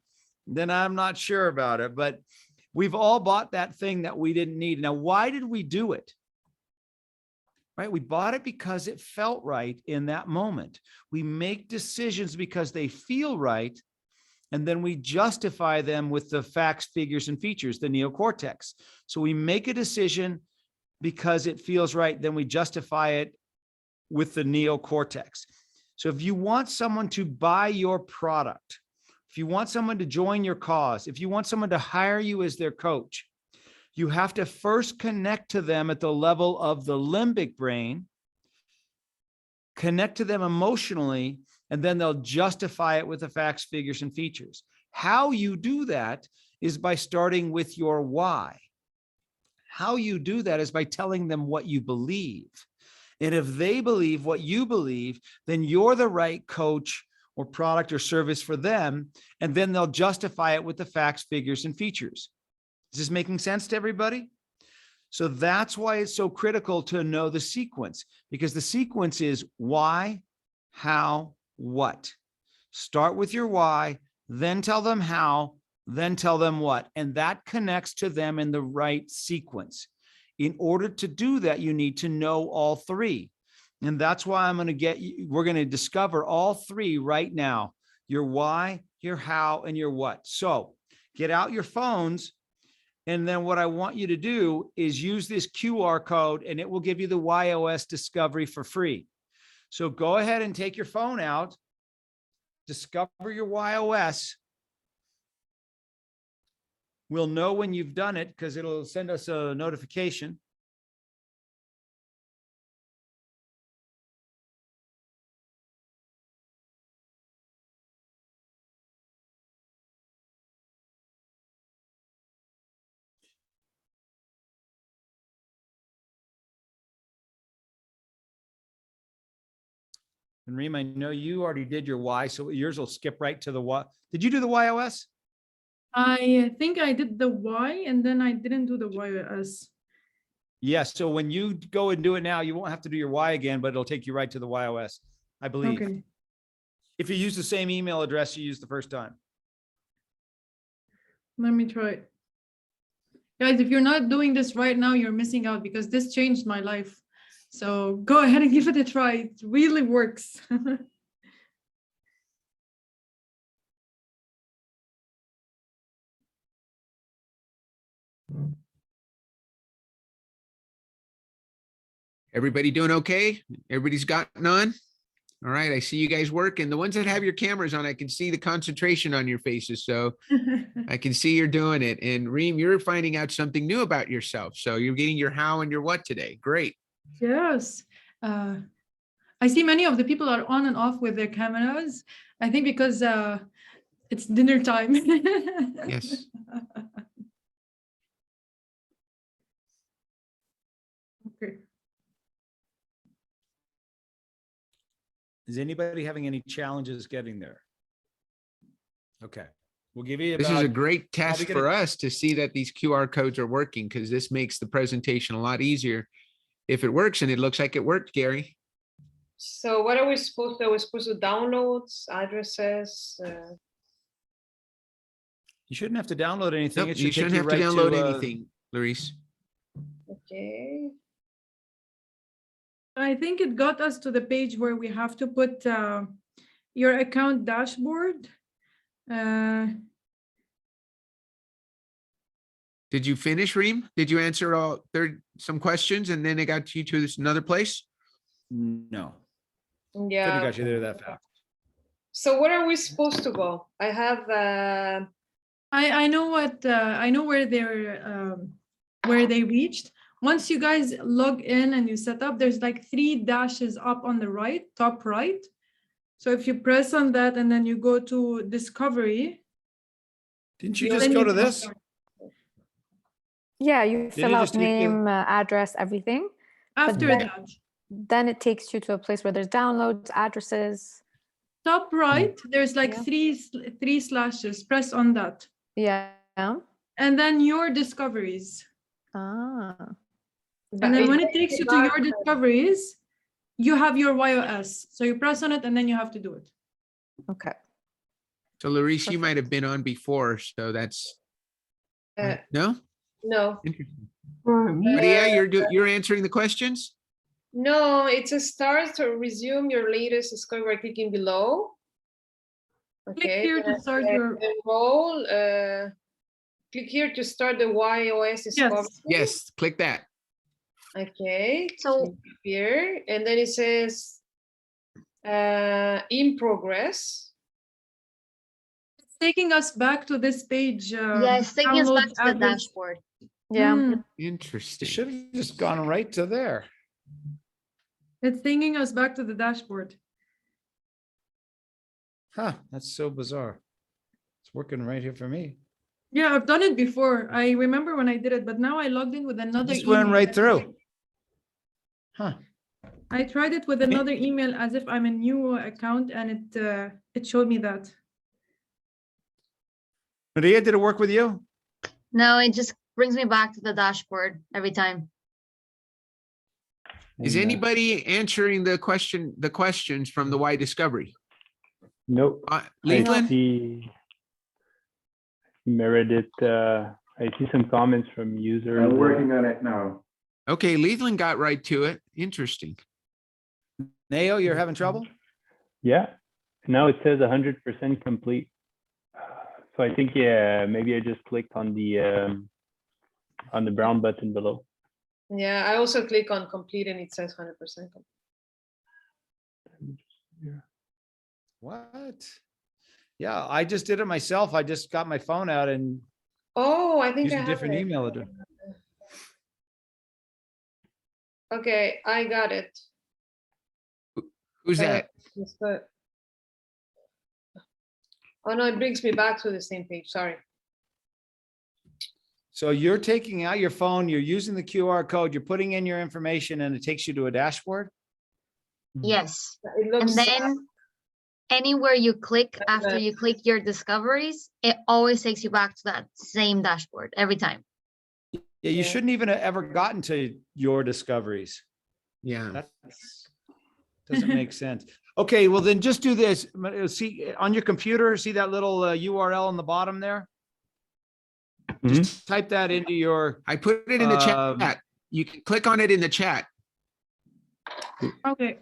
F: then I'm not sure about it, but we've all bought that thing that we didn't need. Now, why did we do it? Right? We bought it because it felt right in that moment. We make decisions because they feel right, and then we justify them with the facts, figures, and features, the neocortex. So we make a decision because it feels right, then we justify it with the neocortex. So if you want someone to buy your product, if you want someone to join your cause, if you want someone to hire you as their coach, you have to first connect to them at the level of the limbic brain, connect to them emotionally, and then they'll justify it with the facts, figures, and features. How you do that is by starting with your why. How you do that is by telling them what you believe. And if they believe what you believe, then you're the right coach or product or service for them, and then they'll justify it with the facts, figures, and features. Is this making sense to everybody? So that's why it's so critical to know the sequence, because the sequence is why, how, what. Start with your why, then tell them how, then tell them what, and that connects to them in the right sequence. In order to do that, you need to know all three. And that's why we're going to discover all three right now: your why, your how, and your what. So get out your phones. And then what I want you to do is use this QR code, and it will give you the YOS discovery for free. So go ahead and take your phone out, discover your YOS. We'll know when you've done it because it'll send us a notification. And Reem, I know you already did your Y, so yours will skip right to the what. Did you do the YOS?
A: I think I did the Y and then I didn't do the YOS.
F: Yes. So when you go and do it now, you won't have to do your Y again, but it'll take you right to the YOS, I believe.
A: Okay.
F: If you use the same email address you used the first time.
A: Let me try it. Guys, if you're not doing this right now, you're missing out because this changed my life. So go ahead and give it a try. It really works.
G: Everybody doing okay? Everybody's gotten on? All right, I see you guys working. The ones that have your cameras on, I can see the concentration on your faces. So I can see you're doing it. And Reem, you're finding out something new about yourself. So you're getting your how and your what today. Great.
A: Yes. I see many of the people are on and off with their cameras. I think because it's dinner time.
G: Yes.
A: Okay.
F: Is anybody having any challenges getting there? Okay. We'll give you
G: This is a great test
F: probably
G: for us to see that these QR codes are working, because this makes the presentation a lot easier if it works, and it looks like it worked, Gary.
D: So what are we supposed to do? We're supposed to download addresses.
F: You shouldn't have to download anything.
G: Nope,
F: It should
G: you
F: take
G: shouldn't
F: you
G: have to
F: right
G: download
F: to,
G: anything, Luis.
D: Okay.
A: I think it got us to the page where we have to put your account dashboard.
G: Did you finish, Reem? Did you answer all some questions and then it got you to another place?
F: No. Couldn't
D: Yeah.
F: have got you there that fast.
D: So where are we supposed to go? I have.
A: I know what I know where they reached. Once you guys log in and you set up, there's like 3 dashes up on the right, top right. So if you press on that and then you go to discovery.
F: Didn't you just go to this?
K: Yeah, you fill out name, address, everything.
A: After that.
K: Then it takes you to a place where there's downloads, addresses.
A: Top right, there's like three slashes. Press on that.
K: Yeah.
A: And then your discoveries.
K: Ah.
A: And then when it takes you to your discoveries, you have your YOS. So you press on it and then you have to do it.
K: Okay.
G: So Luis, you might have been on before, so that's no?
D: No.
G: Interesting.
C: For me,
G: Maria, you're answering the questions?
D: No, it says start to resume your latest discovery by clicking below. Okay.
A: Click here to start your
D: enroll. Click here to start the YOS discovery.
G: Yes, click that.
D: Okay.
B: So
D: here, and then it says in progress.
A: It's taking us back to this page.
B: yeah, it's taking us back to the
A: average.
B: dashboard.
K: Yeah.
G: Interesting.
F: Should have just gone right to there.
A: It's taking us back to the dashboard.
F: Huh, that's so bizarre. It's working right here for me.
A: Yeah, I've done it before. I remember when I did it, but now I logged in with another
F: Just went
A: email.
F: right through. Huh.
A: I tried it with another email as if I'm a new account, and it showed me that.
F: Maria, did it work with you?
B: No, it just brings me back to the dashboard every time.
G: Is anybody answering the questions from the Y Discovery?
E: Nope.
G: Leland?
E: Meredith. I see some comments from users.
L: I'm working on it now.
G: Okay, Leland got right to it. Interesting.
F: Nao, you're having trouble?
E: Yeah. Now it says 100% complete. So I think, yeah, maybe I just clicked on the brown button below.
D: Yeah, I also click on complete and it says 100% complete.
F: What? Yeah, I just did it myself. I just got my phone out and
D: Oh, I think
F: used
D: I
F: a
D: have
F: different
D: it.
F: email address.
D: Okay, I got it.
G: Who's that?
D: Yes, but- Oh no, it brings me back to the same page. Sorry.
F: So you're taking out your phone, you're using the QR code, you're putting in your information, and it takes you to a dashboard?
B: Yes.
D: It
B: And
D: looks.
B: then anywhere you click after
D: that.
B: you click your discoveries, it always takes you back to that same dashboard every time.
F: Yeah, you
D: Yeah.
F: shouldn't even have ever gotten to your discoveries.
G: Yeah.
F: That doesn't make sense. Okay, well then just do this. See on your computer, see that little URL on the bottom there? Just type that into your,
G: I put it in the chat. You can click on it in the chat.
A: Okay.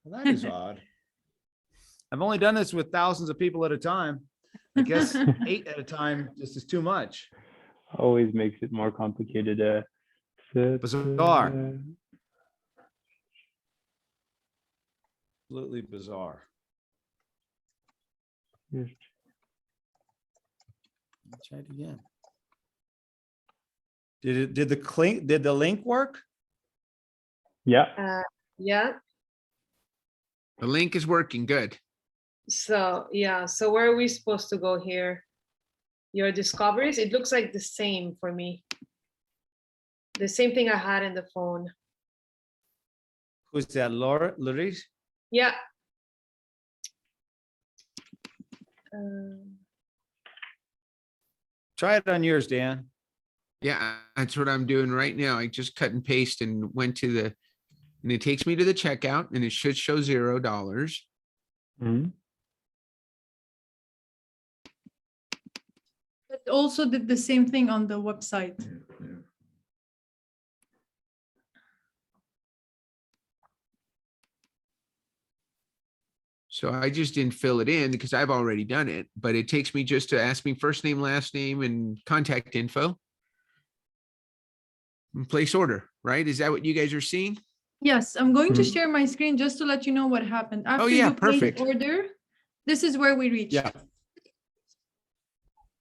F: well, that is odd. I've only done this with thousands of people at a time. I guess 8 at a time just is too much.
E: Always makes it more complicated.
F: Bizarre. Absolutely bizarre.
E: Yes.
F: Let's try it again. Did the link work?
E: Yeah.
D: Yeah.
G: The link is working. Good.
D: So yeah. So where are we supposed to go here? Your discoveries. It looks like the same for me. The same thing I had in the phone.
F: Who's that, Laura? Larice?
D: Yeah.
F: Try it on yours, Dan.
G: Yeah, that's what I'm doing right now. I just cut and paste and went to the, and it takes me to the checkout and it should show $0.
A: It also did the same thing on the website.
G: So I just didn't fill it in because I've already done it, but it takes me just to ask me first name, last name, and contact info. And place order, right? Is that what you guys are seeing?
A: Yes, I'm going to share my screen just to let you know what happened. After
G: yeah,
A: you place
G: perfect.
A: order, this is where we reached.
F: Yeah.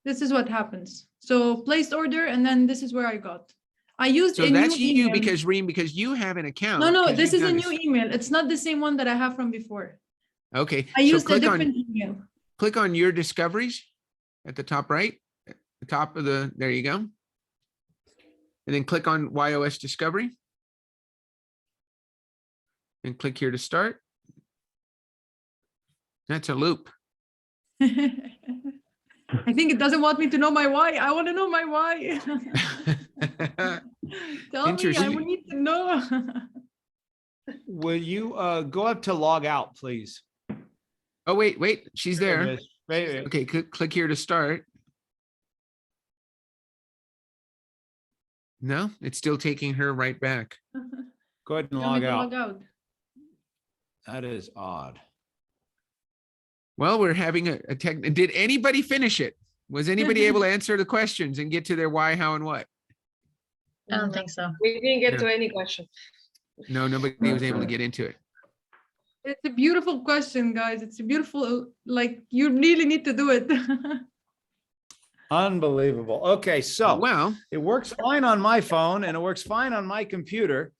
A: This is what happens. So placed order, and then this is where I got. I used
G: So
A: a
G: that's
A: new
G: you
A: email.
G: because Reem, because you have an account.
A: No,
G: 'cause
A: this
G: you've
A: is a
G: done
A: new email. It's not the same one that I have from before.
G: Okay.
A: I
G: so
A: used a
G: click
A: different
G: on,
A: email.
G: click on your discoveries at the top right, at the top of the, there you go. And then click on YOS discovery. And click here to start. That's a loop.
A: I think it doesn't want me to know my why. I want to know my why. Tell me, I
G: Interesting.
A: need to know.
F: Will you go up to log out, please?
G: Oh, wait, she's there.
F: There it is. Wait.
G: Okay, click here to start. No, it's still taking her right back.
F: Go ahead and
A: You want me
F: log
A: to
F: out.
A: log out?
F: That is odd.
G: Well, we're having a tech. Did anybody finish it? Was anybody able to answer the questions and get to their why, how, and what?
B: I don't think so.
D: We didn't get
G: No.
D: to any question.
G: No, nobody was able to get into it.
A: It's a beautiful question, guys. It's a beautiful, like, you really need to do it.
F: Unbelievable. Okay, so
G: Well,
F: it works fine on my phone and it works fine on my computer,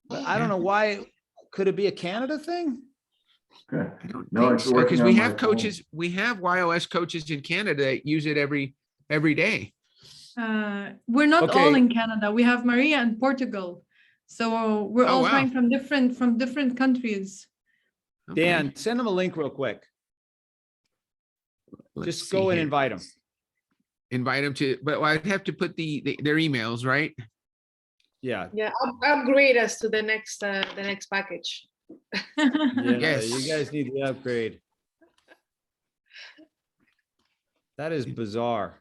F: but I don't know why. Could it be a Canada thing?
L: Okay.
G: I don't
L: No,
G: think
L: it's
G: so,
L: working
G: because
L: on
G: we
L: my
G: have
L: phone.
G: coaches, we have YOS coaches in Canada that use it every day.
A: We're not all
F: Okay.
A: in Canada. We have Maria in Portugal. So we're
G: Oh,
A: all
G: wow.
A: trying from different countries.
G: Okay,
F: Dan, send them a link real quick.
G: let's
F: Just
G: see
F: go and
G: here.
F: invite them.
G: Invite them to, but I'd have to put their emails, right?
F: Yeah.
D: Yeah, upgrade us to the next package.
F: Yeah,
G: Yes.
F: you guys need the upgrade. That is bizarre.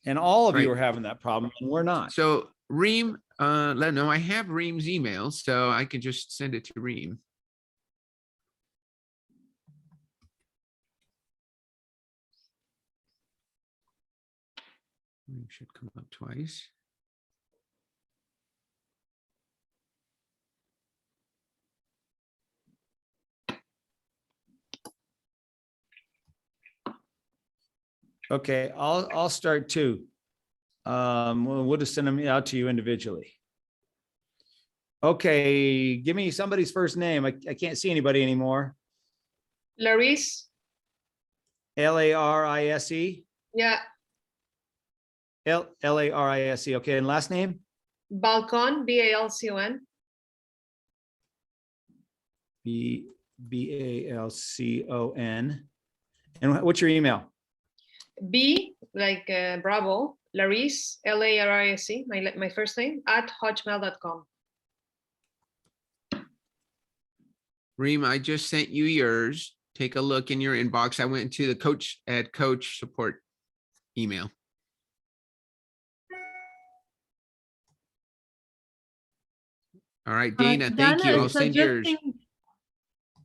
F: And all of you
G: Right.
F: are having that problem, and we're not.
G: So Reem, no, I have Reem's email, so I can just send it to Reem. Reem should come up twice.
F: Okay, I'll start too. We'll just send them out to you individually. Okay, give me somebody's first name. I can't see anybody anymore.
D: Larise.
F: Larise.
D: Yeah.
F: Larise. Okay, and last name?
D: Balcon, Balcon.
F: Balcon. And what's your email?
D: B like Bravo, Larise, Larise, my first name, @hotmail.com.
G: Reem, I just sent you yours. Take a look in your inbox. I went to the coach support email. All right, Dana, thank you.
A: Dana
G: I'll
A: is
G: send yours.
A: suggesting-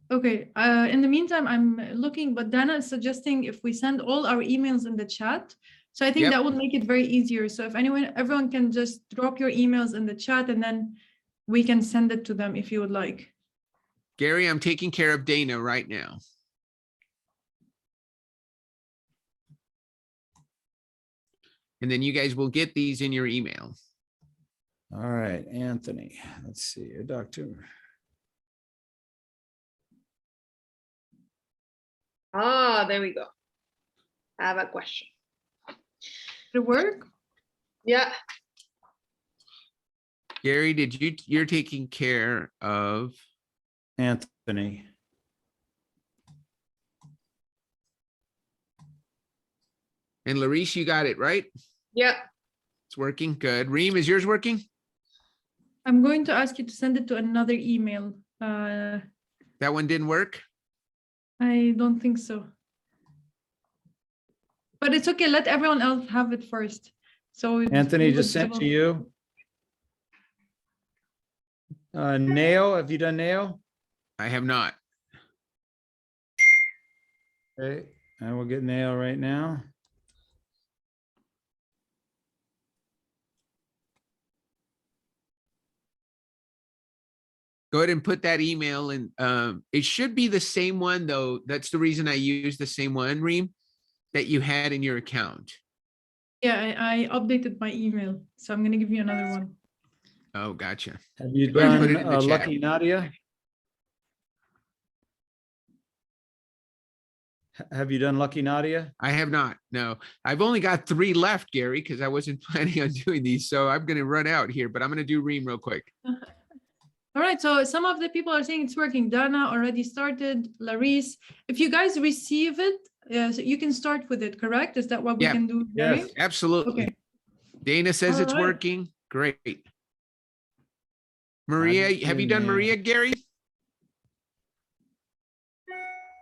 A: Okay, in the meantime, I'm looking, but Dana is suggesting if we send all our emails in the chat. So I think
G: Yep.
A: that would make it very easier. So if everyone can just drop your emails in the chat and then we can send it to them if you would like.
G: Gary, I'm taking care of Dana right now. And then you guys will get these in your email.
F: All right, Anthony. Let's see, Doctor.
D: Ah, there we go. I have a question.
A: Did it work?
D: Yeah.
G: Gary, you're taking care of
F: Anthony.
G: And Larise, you got it, right?
D: Yeah.
G: It's working. Good. Reem, is yours working?
A: I'm going to ask you to send it to another email.
G: That one didn't work?
A: I don't think so. But it's okay. Let everyone else have it first. So
F: Anthony just sent to you. Nao, have you done Nao?
G: I have not.
F: Okay, I will get Nao right now.
G: Go ahead and put that email in. It should be the same one though. That's the reason I use the same one, Reem, that you had in your account.
A: Yeah, I updated my email. So I'm going to give you another one.
G: Oh, gotcha.
F: Have you
G: Go ahead and
F: done
G: put it in the chat.
F: Lucky Nadia? Have you done Lucky Nadia?
G: I have not. No, I've only got 3 left, Gary, because I wasn't planning on doing these. So I'm going to run out here, but I'm going to do Reem real quick.
A: All right, so some of the people are saying it's working. Dana already started, Larise. If you guys receive it, so you can start with it, correct? Is that what we
G: Yeah.
A: can do? Gary?
F: Yes.
G: Absolutely.
A: Okay.
G: Dana says
A: All
G: it's
A: right.
G: working. Great. Maria, have you done Maria, Gary?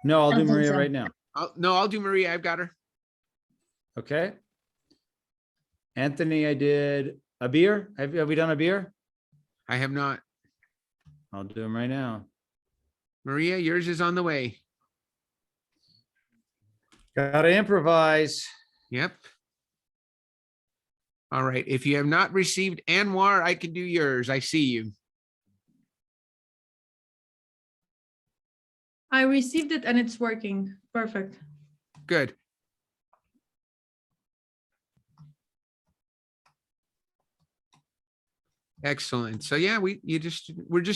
F: No, I'll
B: I
F: do
B: don't think
F: Maria
B: so.
F: right now.
G: I'll do Maria. I've got her.
F: Okay. Anthony, I did Abir. Have we done Abir?
G: I have not.
F: I'll do him right now.
G: Maria, yours is on the way.
F: Gotta improvise.
G: Yep. All right. If you have not received Anwar, I can do yours. I see you.
A: I received it and it's working. Perfect.
G: Good. Excellent. So yeah, we're just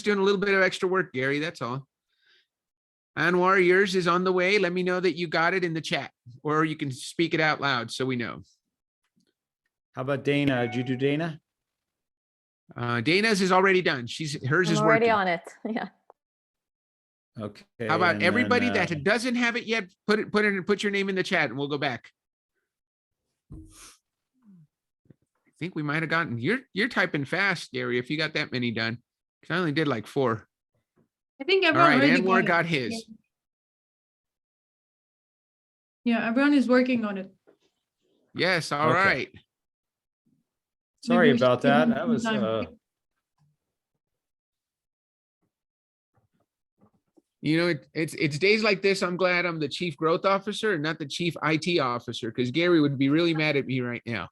G: doing a little bit of extra work, Gary. That's all. Anwar, yours is on the way. Let me know that you got it in the chat, or you can speak it out loud so we know.
F: How about Dana? Did you do Dana?
G: Dana's is already done. Hers
K: I'm
G: is
K: already
G: working.
K: on it. Yeah.
F: Okay.
G: How about
F: and
G: everybody
F: then,
G: that doesn't have it yet? Put your name in the chat, and we'll go back. I think we might have gotten. You're typing fast, Gary. If you got that many done, because I only did like 4.
A: I think
G: All
A: everyone
G: right,
A: already
G: Anwar
A: it.
G: got his.
A: Yeah, everyone is working on it.
G: Yes, all
F: Okay.
G: right.
F: Sorry
A: Maybe we should
F: about
A: give
F: that.
A: him
F: That
A: some
F: was
A: time.
G: You know, it's days like this. I'm glad I'm the chief growth officer and not the chief IT officer, because Gary would be really mad at me right now.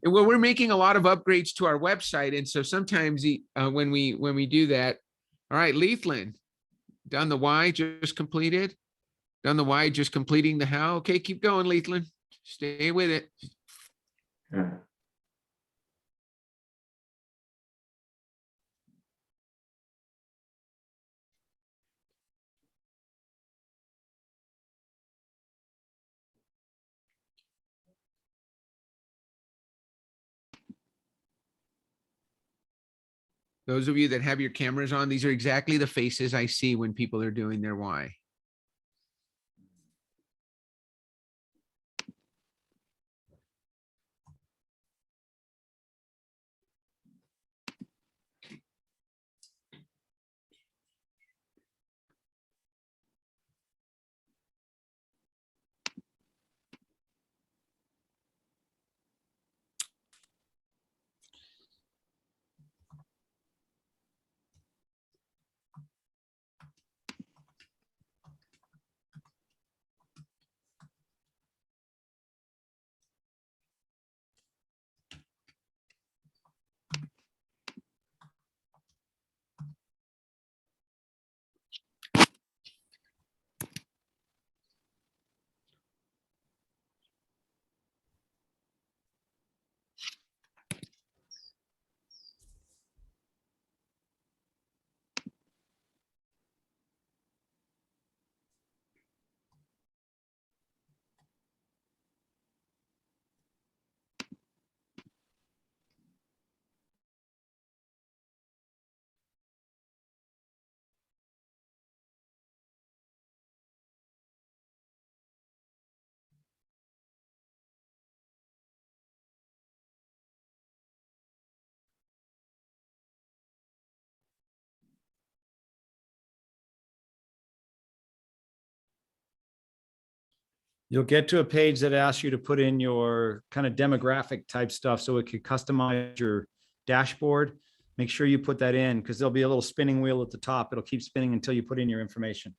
G: Well, we're making a lot of upgrades to our website, and so sometimes when we do that, all right, Leithland, done the why, just completed, done the why, just completing the how. Okay, keep going, Leithland. Stay with it.
L: Yeah.
G: Those of you that have your cameras on, these are exactly the faces I see when people are doing their why.
F: You'll get to a page that asks you to put in your kind of demographic type stuff so it could customize your dashboard. Make sure you put that in because there'll be a little spinning wheel at the top. It'll keep spinning until you put in your information.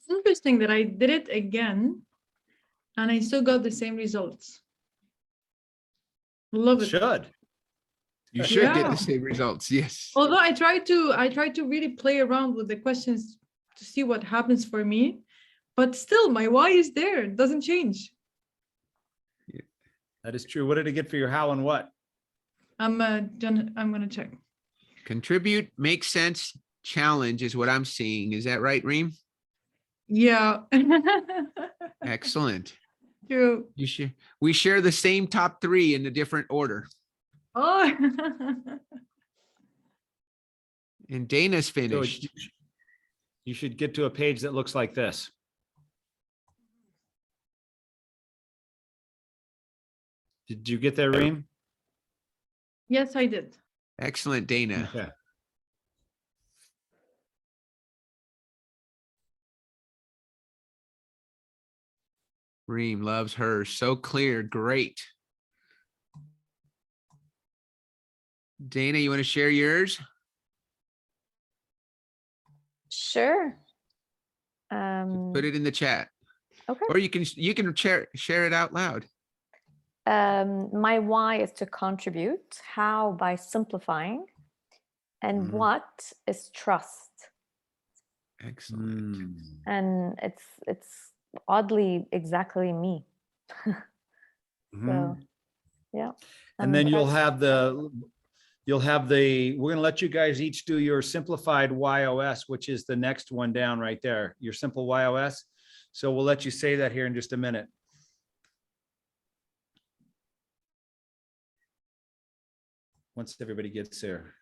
A: interesting that I did it again and I still got the same results. Love it.
F: Should.
G: You should get
A: Yeah.
G: the same results. Yes.
A: Although I tried to really play around with the questions to see what happens for me, but still my why is there. It doesn't change.
F: That is true. What did it get for your how and what?
A: I'm gonna check.
G: Contribute, make sense, challenge is what I'm seeing. Is that right, Reem?
A: Yeah.
G: Excellent.
A: True.
G: We share the same top 3 in a different order.
A: Oh.
G: And Dana's
F: So
G: finished.
F: you should get to a page that looks like this. Did you get there, Reem?
A: Yes, I did.
G: Excellent, Dana.
F: Okay.
G: Reem loves her. So clear. Great. Dana, you want to share yours?
K: Sure.
G: Put it in the chat.
K: Okay.
G: Or you can share it out loud.
K: My why is to contribute. How? By simplifying. And what is trust?
G: Excellent.
K: And it's oddly exactly me. So yeah.
F: And then you'll have the, we're gonna let you guys each do your simplified YOS, which is the next one down right there, your simple YOS. So we'll let you say that here in just a minute. Once everybody gets there.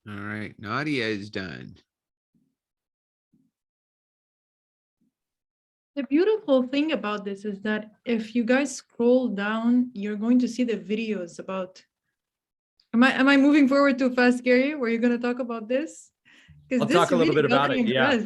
G: All right. Nadia is done.
A: The beautiful thing about this is that if you guys scroll down, you're going to see the videos about. Am I moving forward too fast, Gary? Were you going to talk about this?
F: I'll talk a little bit about it. Yeah.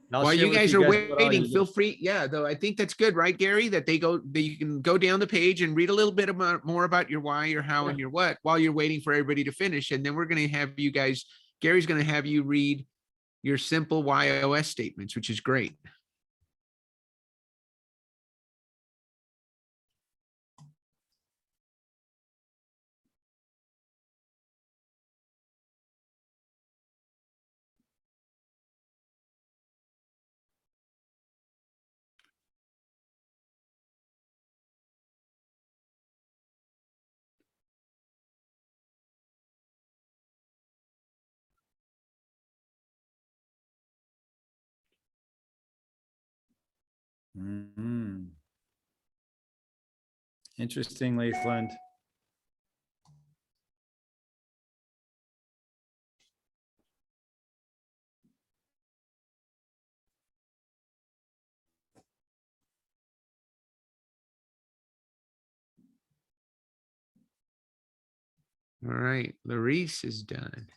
G: While you guys are waiting, feel free. Yeah, though I think that's good, right, Gary? That you can go down the page and read a little bit more about your why, your how, and your what while you're waiting for everybody to finish. And then we're going to have you guys, Gary's going to have you read your simple YOS statements, which is great.
F: Interesting, Laithland.
G: All right, Larice is done.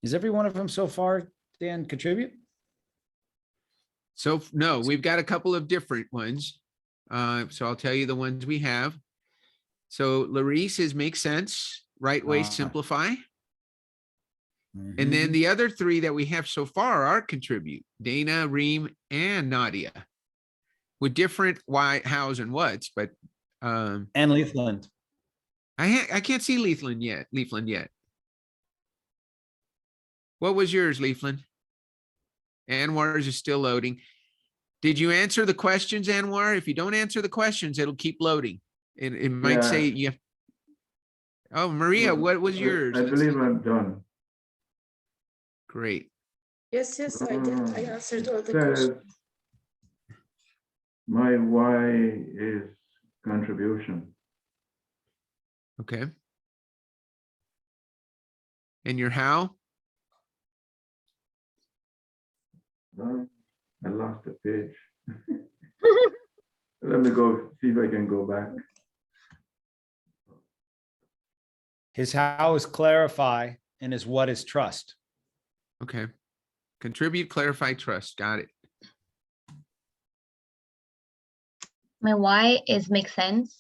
F: Is every one of them so far, Dan, contribute?
G: So no, we've got a couple of different ones. So I'll tell you the ones we have. So Larice is Make Sense, Right Way, Simplify. And then the other three that we have so far are Contribute, Dana, Reem, and Nadia, with different why, hows, and whats. But
F: and Leafland.
G: I can't see Leafland yet. What was yours, Leafland? Anwar's is still loading. Did you answer the questions, Anwar? If you don't answer the questions, it'll keep loading. It might say you. Oh, Maria, what was yours?
L: I believe I'm done.
G: Great.
M: Yes, I did. I answered all the questions.
L: My why is contribution.
G: Okay. And your how?
L: I lost the page. Let me go see if I can go back.
F: His how is clarify, and his what is trust.
G: Okay. Contribute, clarify, trust. Got it.
B: My why is make sense.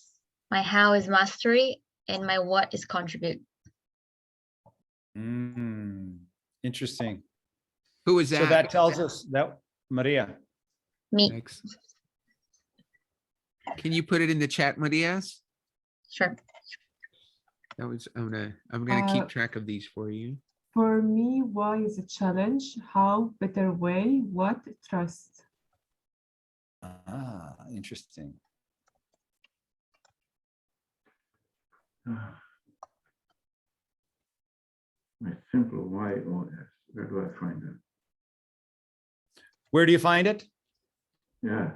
B: My how is mastery, and my what is contribute.
F: Interesting.
G: Who is that?
F: So that tells us that Maria.
B: Me.
G: Thanks. Can you put it in the chat, Marias?
B: Sure.
G: That was I'm gonna keep track of these for you.
C: For me, why is a challenge? How, better way, what, trust.
F: Interesting.
L: My simple why OS. Where do I find it?
F: Where do you find it?
L: Yeah.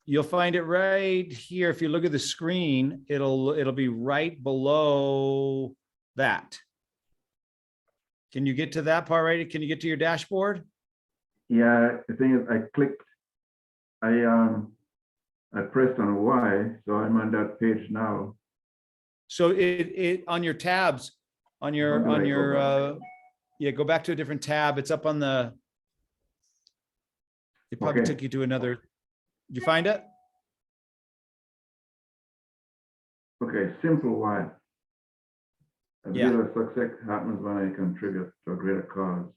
F: You'll find it right here. If you look at the screen, it'll be right below that. Can you get to that part right? Can you get to your dashboard?
L: Yeah, the thing is I clicked, I pressed on Y, so I'm on that page now.
F: So it on your tabs, on your yeah, go back to a different tab. It's up on the, it probably took you to another. Did you find it?
L: Okay, simple why. A
F: Yeah.
L: bit of success happens when I contribute to a greater cause.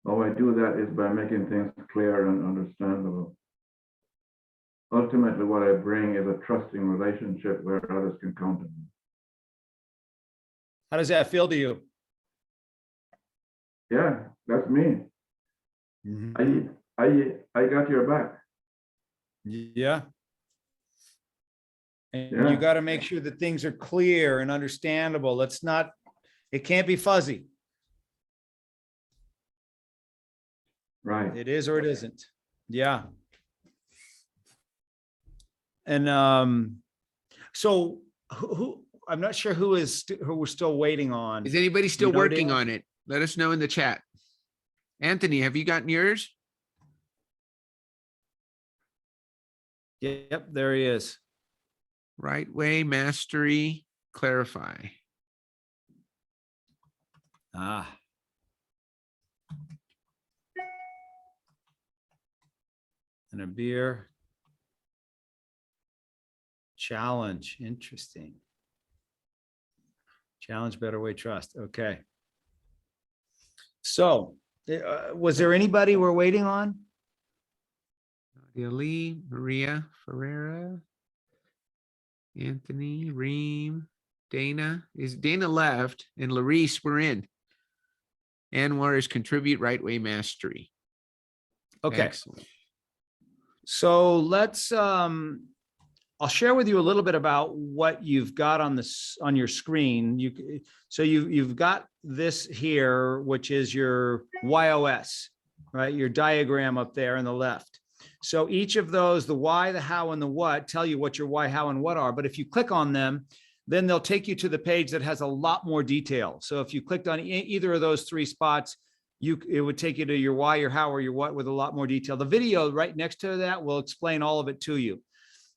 L: How I do that is by making things clear and understandable. Ultimately, what I bring is a trusting relationship where others can count on me.
F: How does that feel to you?
L: Yeah, that's me. I got your back.
F: Yeah. And
L: Yeah.
F: you got to make sure that things are clear and understandable. Let's not, it can't be fuzzy.
L: Right.
F: It is or it isn't. Yeah. And so who I'm not sure who we're still waiting on.
G: Is anybody still
F: You know,
G: working
F: Dan?
G: on it? Let us know in the chat. Anthony, have you gotten yours?
F: Yep, there he is.
G: Right way, mastery, clarify.
F: And a beer. Challenge, interesting. Challenge, better way, trust. Okay. So, was there anybody we're waiting on?
G: Nadia Lee, Maria Ferreira, Anthony, Reem, Dana. Is Dana left? And Larice, we're in. Anwar is contribute, right way, mastery.
F: Okay.
G: Excellent.
F: So let's I'll share with you a little bit about what you've got on this on your screen. You've got this here, which is your YOS, right? Your diagram up there on the left. So each of those, the why, the how, and the what, tell you what your why, how, and what are. But if you click on them, then they'll take you to the page that has a lot more detail. So if you clicked on either of those three spots, it would take you to your why, your how, or your what with a lot more detail. The video right next to that will explain all of it to you.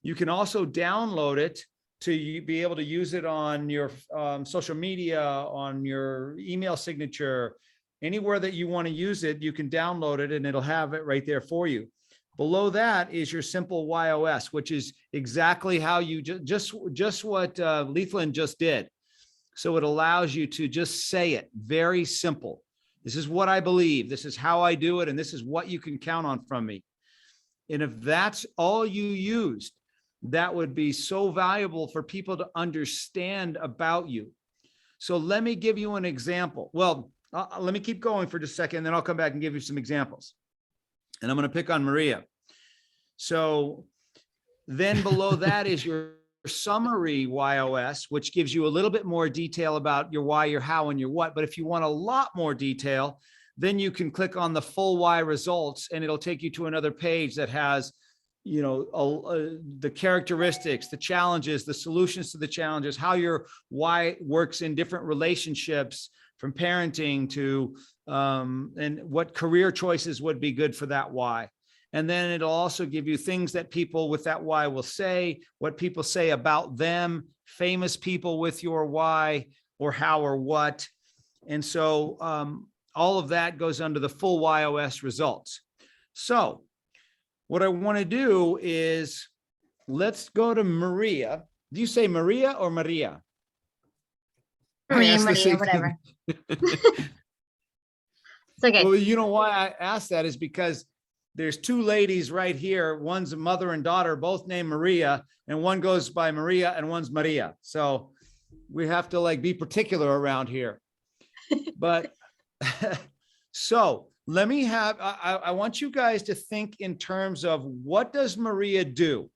F: You can also download it to be able to use it on your social media, on your email signature, Anywhere that you want to use it, you can download it and it'll have it right there for you. Below that is your simple YOS, which is exactly how you just what Leithland just did. So it allows you to just say it, very simple. This is what I believe. This is how I do it. And this is what you can count on from me. And if that's all you used, that would be so valuable for people to understand about you. So let me give you an example. Well, let me keep going for just a second, and then I'll come back and give you some examples. And I'm going to pick on Maria. So then below that is your summary YOS, which gives you a little bit more detail about your why, your how, and your what. But if you want a lot more detail, then you can click on the full why results, and it'll take you to another page that has, you know, the characteristics, the challenges, the solutions to the challenges, how your why works in different relationships, from parenting to, and what career choices would be good for that why. And then it'll also give you things that people with that why will say, what people say about them, famous people with your why or how or what. And so all of that goes under the full YOS results. So what I want to do is, let's go to Maria. Do you say Maria or Maria?
B: Maria, whatever. It's okay.
F: Well, you know why I asked that is because there's two ladies right here. One's a mother and daughter, both named Maria, and one goes by Maria and one's Maria. So we have to like be particular around here. But so let me have, I want you guys to think in terms of, what does Maria do?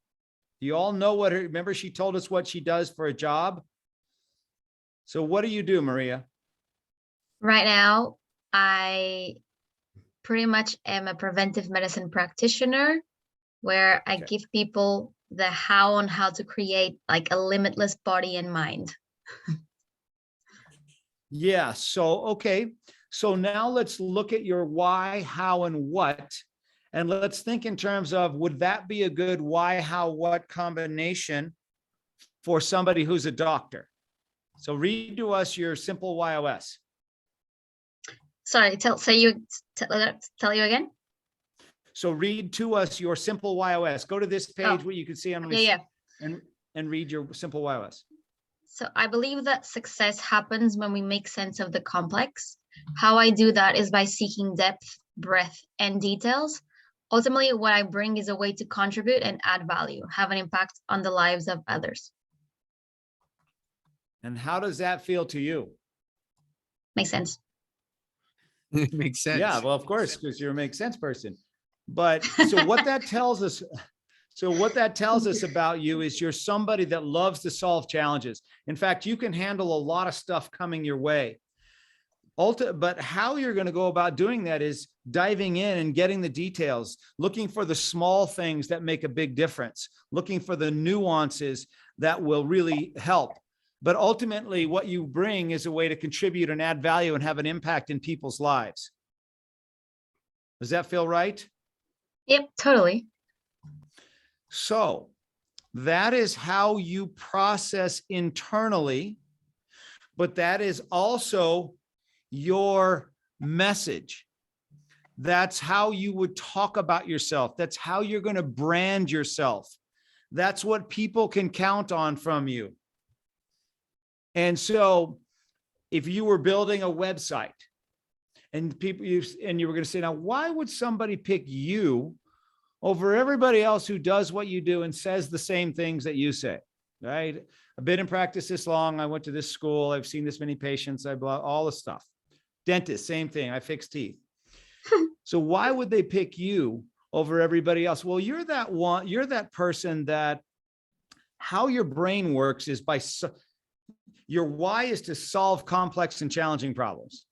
F: You all know what her, remember she told us what she does for a job. So what do you do, Maria?
B: Right now, I pretty much am a preventive medicine practitioner, where I give people the how on how to create like a limitless body and mind.
F: Yeah. So, okay. So now let's look at your why, how, and what. And let's think in terms of, would that be a good why, how, what combination for somebody who's a doctor? So read to us your simple YOS.
B: Sorry, tell you again.
F: So read to us your simple YOS. Go to this page where you can see on and read your simple YOS.
B: So I believe that success happens when we make sense of the complex. How I do that is by seeking depth, breadth, and details. Ultimately, what I bring is a way to contribute and add value, have an impact on the lives of others.
F: And how does that feel to you?
B: Makes sense.
G: It makes sense.
F: Yeah, well, of course, because you're a make sense person. But so what that tells us, about you is you're somebody that loves to solve challenges. In fact, you can handle a lot of stuff coming your way. But how you're going to go about doing that is diving in and getting the details, looking for the small things that make a big difference, looking for the nuances that will really help. But ultimately, what you bring is a way to contribute and add value and have an impact in people's lives. Does that feel right?
B: Yep, totally.
F: So that is how you process internally, but that is also your message. That's how you would talk about yourself. That's how you're going to brand yourself. That's what people can count on from you. And so if you were building a website and you were going to say, now, why would somebody pick you over everybody else who does what you do and says the same things that you say, right? I've been in practice this long. I went to this school. I've seen this many patients. I blah, all the stuff. Dentist, same thing. I fix teeth. So why would they pick you over everybody else? Well, you're that one, you're that person that how your brain works is by, your why is to solve complex and challenging problems.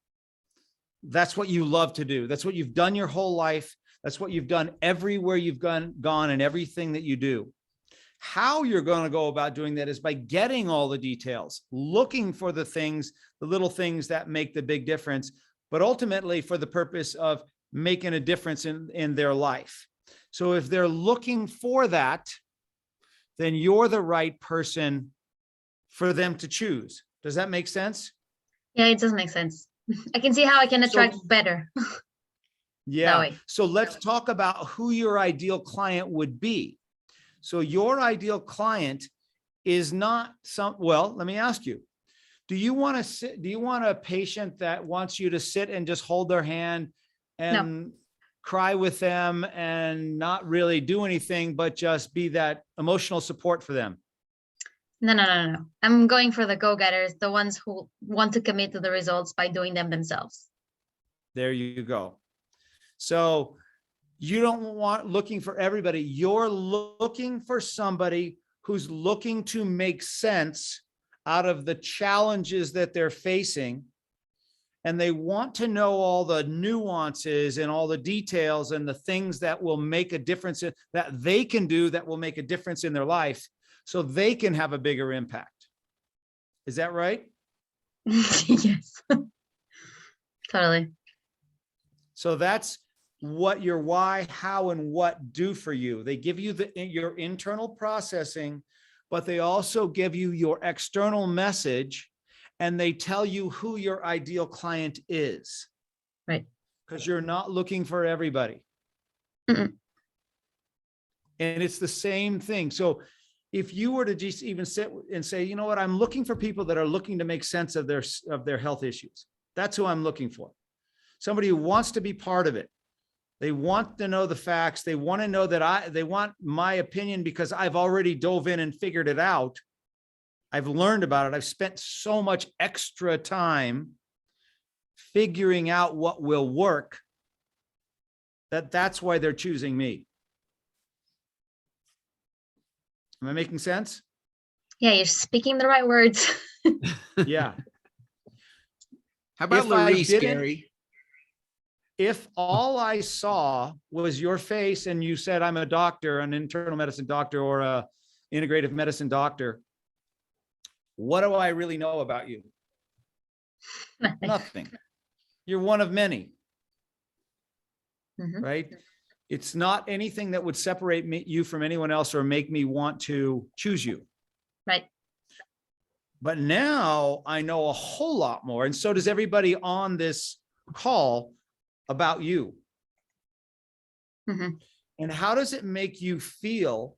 F: That's what you love to do. That's what you've done your whole life. That's what you've done everywhere you've gone and everything that you do. How you're going to go about doing that is by getting all the details, looking for the things, the little things that make the big difference, but ultimately for the purpose of making a difference in their life. So if they're looking for that, then you're the right person for them to choose. Does that make sense?
B: Yeah, it does make sense. I can see how I can
F: So-
B: attract better.
F: Yeah.
B: way.
F: So let's talk about who your ideal client would be. So your ideal client is not well, let me ask you, do you want a patient that wants you to sit and just hold their hand and cry with them and not really do anything, but just be that emotional support for them?
B: No. I'm going for the go-getters, the ones who want to commit to the results by doing them themselves.
F: There you go. So you don't want looking for everybody. You're looking for somebody who's looking to make sense out of the challenges that they're facing. And they want to know all the nuances and all the details and the things that will make a difference that they can do that will make a difference in their life so they can have a bigger impact. Is that right?
B: Yes. Totally.
F: So that's what your why, how, and what do for you. They give you your internal processing, but they also give you your external message, and they tell you who your ideal client is.
B: Right.
F: Because you're not looking for everybody.
B: Mm-mm.
F: And it's the same thing. So if you were to just even sit and say, you know what, I'm looking for people that are looking to make sense of their health issues. That's who I'm looking for. Somebody who wants to be part of it. They want to know the facts. They want to know that they want my opinion because I've already dove in and figured it out. I've learned about it. I've spent so much extra time figuring out what will work that's why they're choosing me. Am I making sense?
B: Yeah, you're speaking the right words.
F: Yeah.
G: How about
F: If I
G: Larice,
F: didn't-
G: Gary?
F: If all I saw was your face and you said, I'm a doctor, an internal medicine doctor or a integrative medicine doctor, what do I really know about you? Nothing. You're one of many,
B: Mhm.
F: right? It's not anything that would separate you from anyone else or make me want to choose you.
B: Right.
F: But now I know a whole lot more. And so does everybody on this call about you.
B: Mhm.
F: And how does it make you feel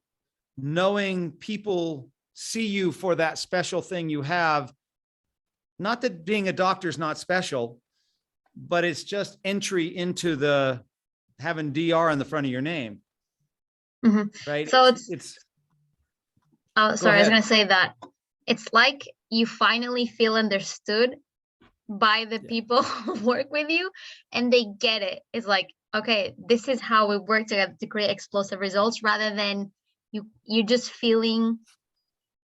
F: knowing people see you for that special thing you have? Not that being a doctor is not special, but it's just entry into the having DR on the front of your name.
B: Mhm.
F: Right?
B: So
F: it's
B: oh, sorry, I was
F: ahead.
B: gonna say that it's like you finally feel understood by the people who work with you, and they get it. It's like, okay, this is how we work together to create explosive results, rather than you just feeling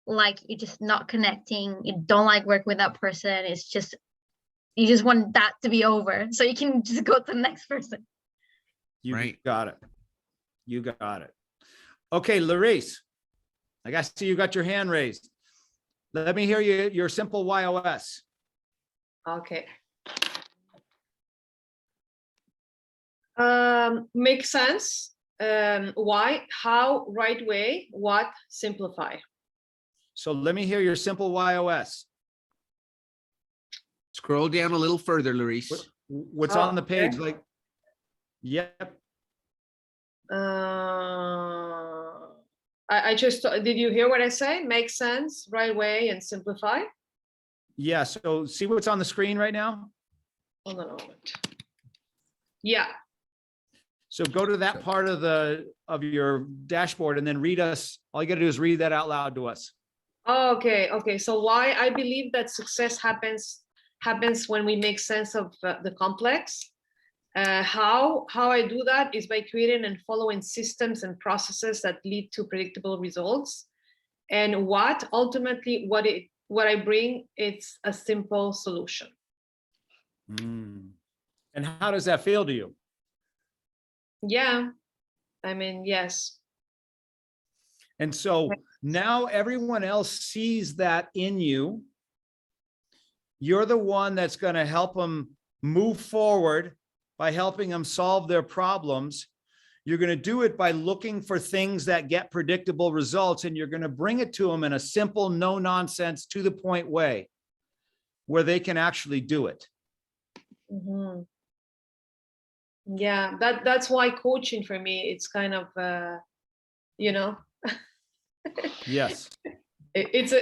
B: like you're just not connecting. You don't like work with that person. It's just you just want that to be over so you can just go to the next person.
F: You got it. You got it. Okay, Larice, I see you got your hand raised. Let me hear your simple YOS.
D: Okay. Make sense. Why, how, right way, what, simplify.
F: So let me hear your simple YOS.
G: Scroll down a little further, Larice.
F: What's on the page?
D: Okay.
F: Like, yep.
D: I just, did you hear what I say? Make sense, right way, and simplify.
F: Yeah. So see what's on the screen right now?
D: Hold on a moment. Yeah.
F: So go to that part of your dashboard and then read us. All you got to do is read that out loud to us.
D: Okay. So why I believe that success happens when we make sense of the complex. How I do that is by creating and following systems and processes that lead to predictable results. And what ultimately what I bring, it's a simple solution.
F: And how does that feel to you?
D: Yeah, I mean, yes.
F: And so now everyone else sees that in you. You're the one that's going to help them move forward by helping them solve their problems. You're going to do it by looking for things that get predictable results, and you're going to bring it to them in a simple, no nonsense, to the point way where they can actually do it.
D: Mhm. Yeah, that's why coaching for me, it's kind of, you know,
F: Yes.
D: it's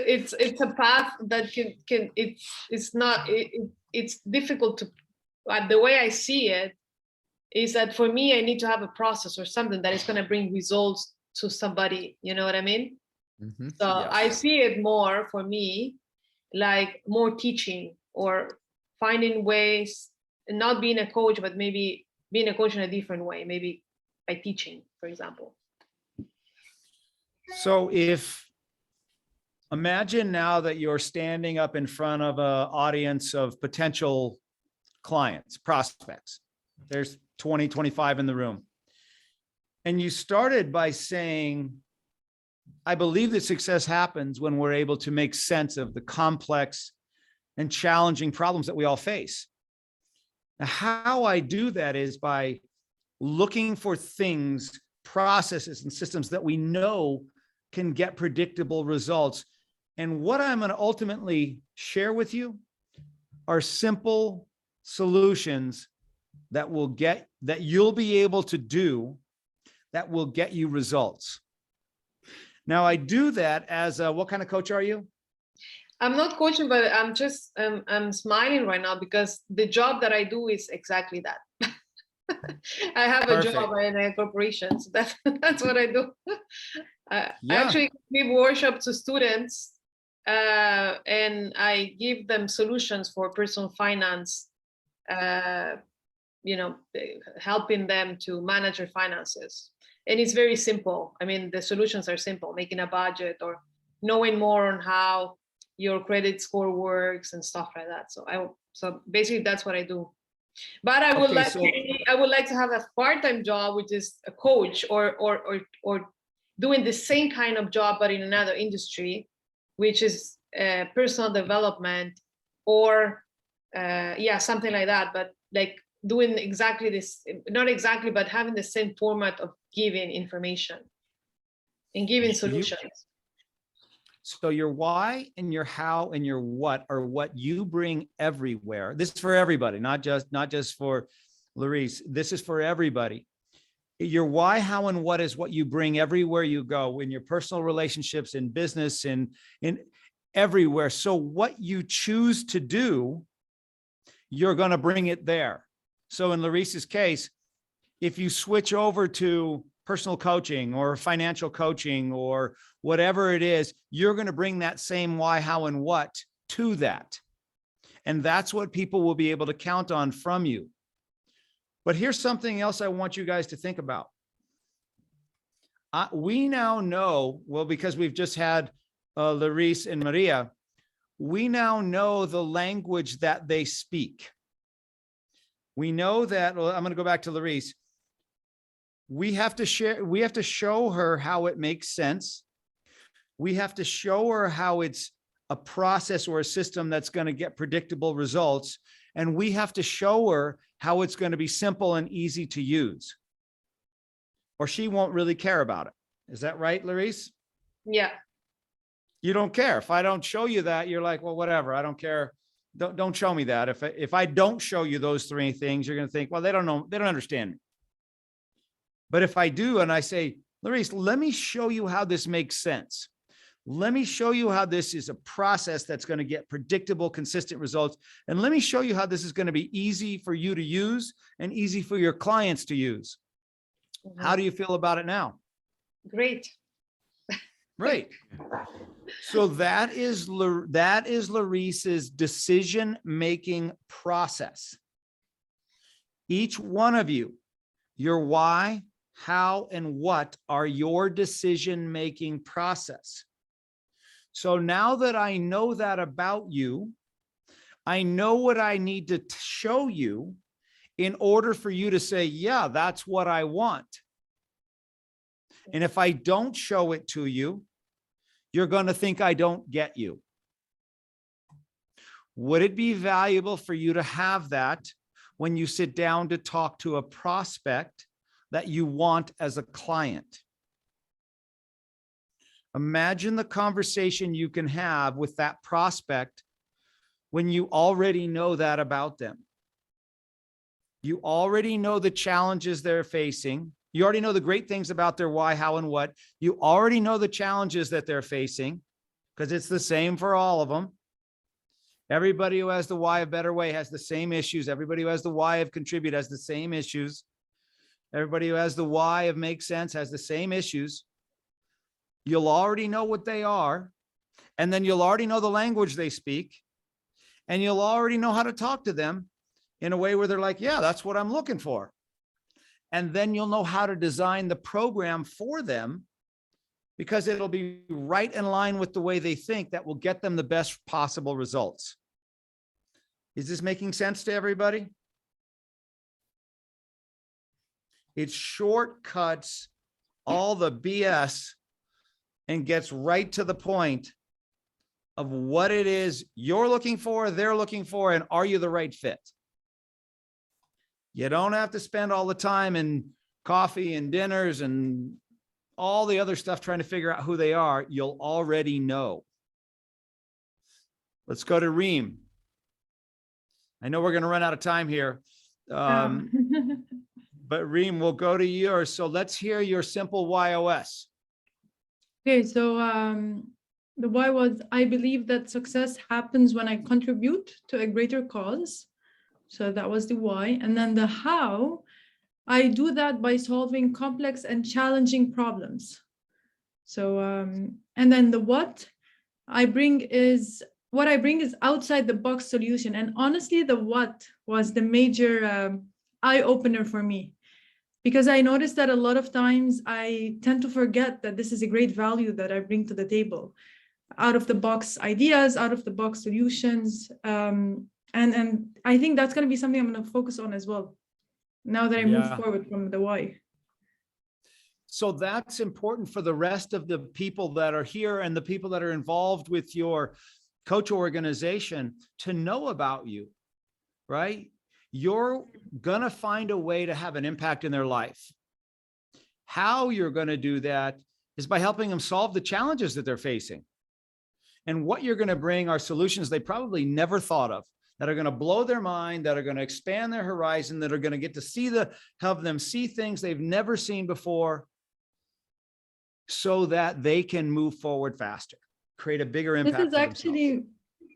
D: a path that can it's not it's difficult to, the way I see it is that for me I need to have a process or something that is going to bring results to somebody, you know what I mean?
F: Mhm.
D: So I
F: Yes.
D: see it more for me like more teaching or finding ways, not being a coach, but maybe being a coach in a different way, maybe by teaching, for example.
F: So imagine now that you're standing up in front of an audience of potential clients, prospects. There's 20, 25 in the room. And you started by saying, I believe that success happens when we're able to make sense of the complex and challenging problems that we all face. Now, how I do that is by looking for things, processes, and systems that we know can get predictable results. And what I'm going to ultimately share with you are simple solutions that you'll be able to do that will get you results. Now, I do that as what kind of coach are you?
D: I'm not coaching, but I'm just I'm smiling right now because the job that I do is exactly that. I have a job in a corporation, so that's what I do. I actually give workshops to students, and I give them solutions for personal finance. You know, helping them to manage their finances, and it's very simple. I mean, the solutions are simple: making a budget or knowing more on how your credit score works and stuff like that. So basically that's what I do. But I would like to have a part-time job, which is a coach or doing the same kind of job but in another industry, which is personal development or something like that. But like doing exactly this, not exactly, but having the same format of giving information and giving solutions.
F: So your why and your how and your what are what you bring everywhere. This is for everybody, not just for Larice. This is for everybody. Your why, how, and what is what you bring everywhere you go, in your personal relationships, in business, in everywhere. So what you choose to do, you're going to bring it there. So in Larice's case, if you switch over to personal coaching or financial coaching or whatever it is, you're going to bring that same why, how, and what to that. And that's what people will be able to count on from you. But here's something else I want you guys to think about. We now know, well, because we've just had Larice and Maria, we now know the language that they speak. We know that, well, I'm going to go back to Larice. We have to show her how it makes sense. We have to show her how it's a process or a system that's going to get predictable results. And we have to show her how it's going to be simple and easy to use, or she won't really care about it. Is that right, Larice?
D: Yeah.
F: You don't care. If I don't show you that, you're like, well, whatever. I don't care. Don't show me that. If I don't show you those three things, you're going to think, well, they don't know. They don't understand me. But if I do, and I say, Larice, let me show you how this makes sense. Let me show you how this is a process that's going to get predictable, consistent results. And let me show you how this is going to be easy for you to use and easy for your clients to use. Mm-hmm. How do you feel about it now?
D: Great.
F: Right. So that is Larice's decision-making process. Each one of you, your why, how, and what are your decision-making process. So now that I know that about you, I know what I need to show you in order for you to say, yeah, that's what I want. And if I don't show it to you, you're going to think I don't get you. Would it be valuable for you to have that when you sit down to talk to a prospect that you want as a client? Imagine the conversation you can have with that prospect when you already know that about them. You already know the challenges they're facing. You already know the great things about their why, how, and what. You already know the challenges that they're facing because it's the same for all of them. Everybody who has the why of better way has the same issues. Everybody who has the why of contribute has the same issues. Everybody who has the why of make sense has the same issues. You'll already know what they are. And then you'll already know the language they speak. And you'll already know how to talk to them in a way where they're like, yeah, that's what I'm looking for. And then you'll know how to design the program for them because it'll be right in line with the way they think that will get them the best possible results. Is this making sense to everybody? It shortcuts all the BS and gets right to the point of what it is you're looking for, they're looking for, and are you the right fit? You don't have to spend all the time in coffee and dinners and all the other stuff trying to figure out who they are. You'll already know. Let's go to Reem. I know we're going to run out of time here. But Reem, we'll go to yours. So let's hear your simple YOS.
A: Okay, so the why was, I believe that success happens when I contribute to a greater cause. So that was the why. And then the how, I do that by solving complex and challenging problems. So, and then the what I bring is, what I bring is outside the box solution. And honestly, the what was the major eye opener for me, because I noticed that a lot of times I tend to forget that this is a great value that I bring to the table. Out of the box ideas, out of the box solutions. And I think that's going to be something I'm going to focus on as well, now that I move forward from the why.
F: So that's important for the rest of the people that are here and the people that are involved with your coach organization to know about you, right? You're going to find a way to have an impact in their life. How you're going to do that is by helping them solve the challenges that they're facing. And what you're going to bring are solutions they probably never thought of, that are going to blow their mind, that are going to expand their horizon, that are going to get to help them see things they've never seen before so that they can move forward faster, create a bigger impact.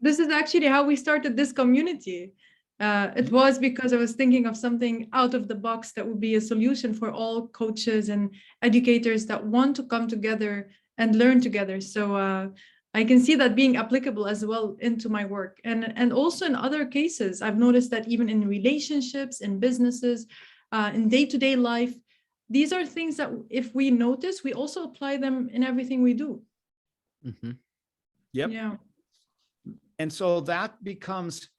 A: This is actually how we started this community. It was because I was thinking of something out of the box that would be a solution for all coaches and educators that want to come together and learn together. So I can see that being applicable as well into my work. And also in other cases, I've noticed that even in relationships, in businesses, in day-to-day life, these are things that if we notice, we also apply them in everything we do.
F: Mm-hmm. Yep.
A: Yeah.
F: And so that becomes,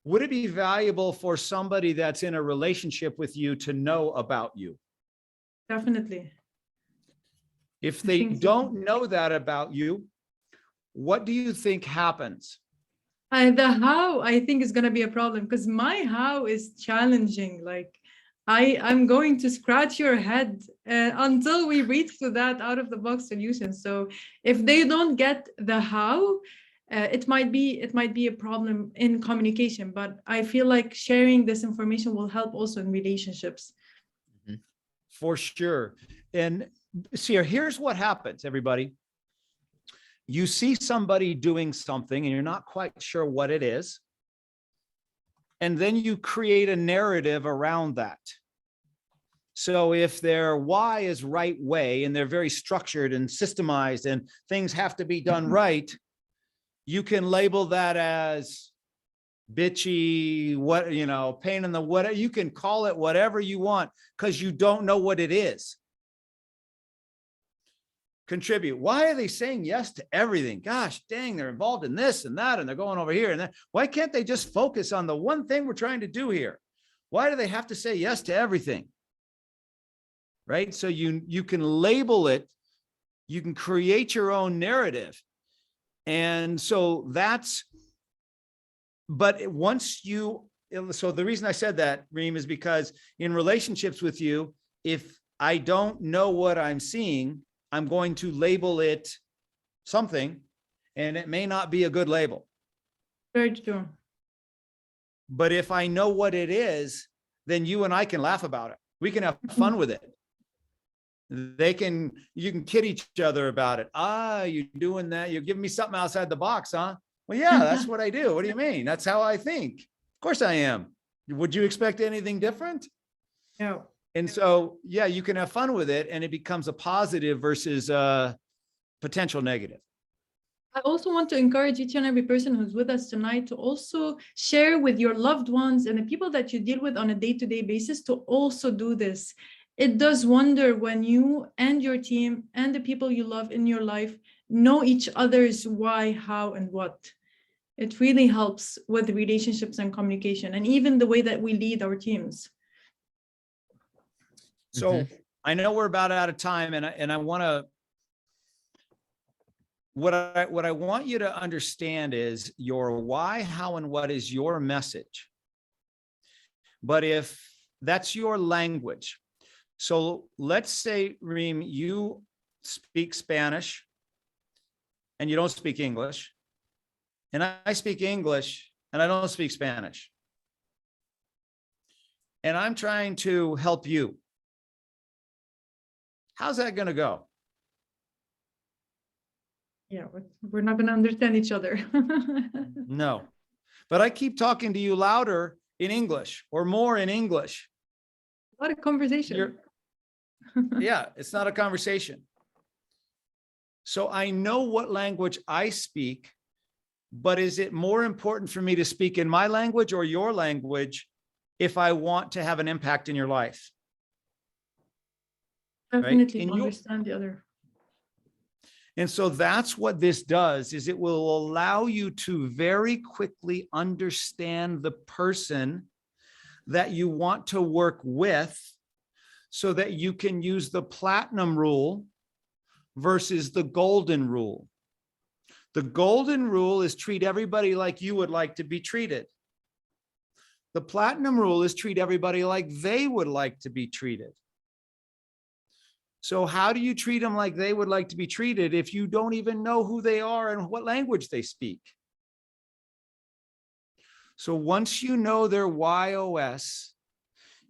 F: would it be valuable for somebody that's in a relationship with you to know about you?
A: Definitely.
F: If they don't know that about you, what do you think happens?
A: The how, I think, is going to be a problem, because my how is challenging. Like, I'm going to scratch your head until we reach to that out of the box solution. So if they don't get the how, it might be a problem in communication. But I feel like sharing this information will help also in relationships.
F: Mm-hmm. For sure. And see, here's what happens, everybody. You see somebody doing something and you're not quite sure what it is. And then you create a narrative around that. So if their why is right way and they're very structured and systemized and things have to be done right, you can label that as bitchy, pain in the whatever. You can call it whatever you want because you don't know what it is. Contribute. Why are they saying yes to everything? Gosh, dang, they're involved in this and that, and they're going over here and that. Why can't they just focus on the one thing we're trying to do here? Why do they have to say yes to everything? Right? So you can label it, you can create your own narrative. And so but so the reason I said that, Reem, is because in relationships with you, if I don't know what I'm seeing, I'm going to label it something, and it may not be a good label.
A: Very true.
F: But if I know what it is, then you and I can laugh about it. We can have fun with it. You can kid each other about it. You're doing that. You're giving me something outside the box, huh? Well, yeah, that's what I do. What do you mean? That's how I think. Of course I am. Would you expect anything different?
A: No.
F: And so, yeah, you can have fun with it and it becomes a positive versus a potential negative.
A: I also want to encourage each and every person who's with us tonight to also share with your loved ones and the people that you deal with on a day-to-day basis to also do this. It does wonder when you and your team and the people you love in your life know each other's why, how, and what. It really helps with relationships and communication, and even the way that we lead our teams.
F: So I know we're about out of time, and I want to, what I want you to understand is your why, how, and what is your message. But if that's your language, so let's say, Reem, you speak Spanish and you don't speak English, and I speak English and I don't speak Spanish. And I'm trying to help you. How's that going to go?
A: Yeah, we're not going to understand each other.
F: No, but I keep talking to you louder in English or more in English.
A: A lot of conversation.
F: Yeah, it's not a conversation. So I know what language I speak, but is it more important for me to speak in my language or your language if I want to have an impact in your life?
A: Definitely
F: right?
A: understand the other.
F: And so that's what this does, is it will allow you to very quickly understand the person that you want to work with so that you can use the platinum rule versus the golden rule. The golden rule is treat everybody like you would like to be treated. The platinum rule is treat everybody like they would like to be treated. So how do you treat them like they would like to be treated if you don't even know who they are and what language they speak? So once you know their YOS,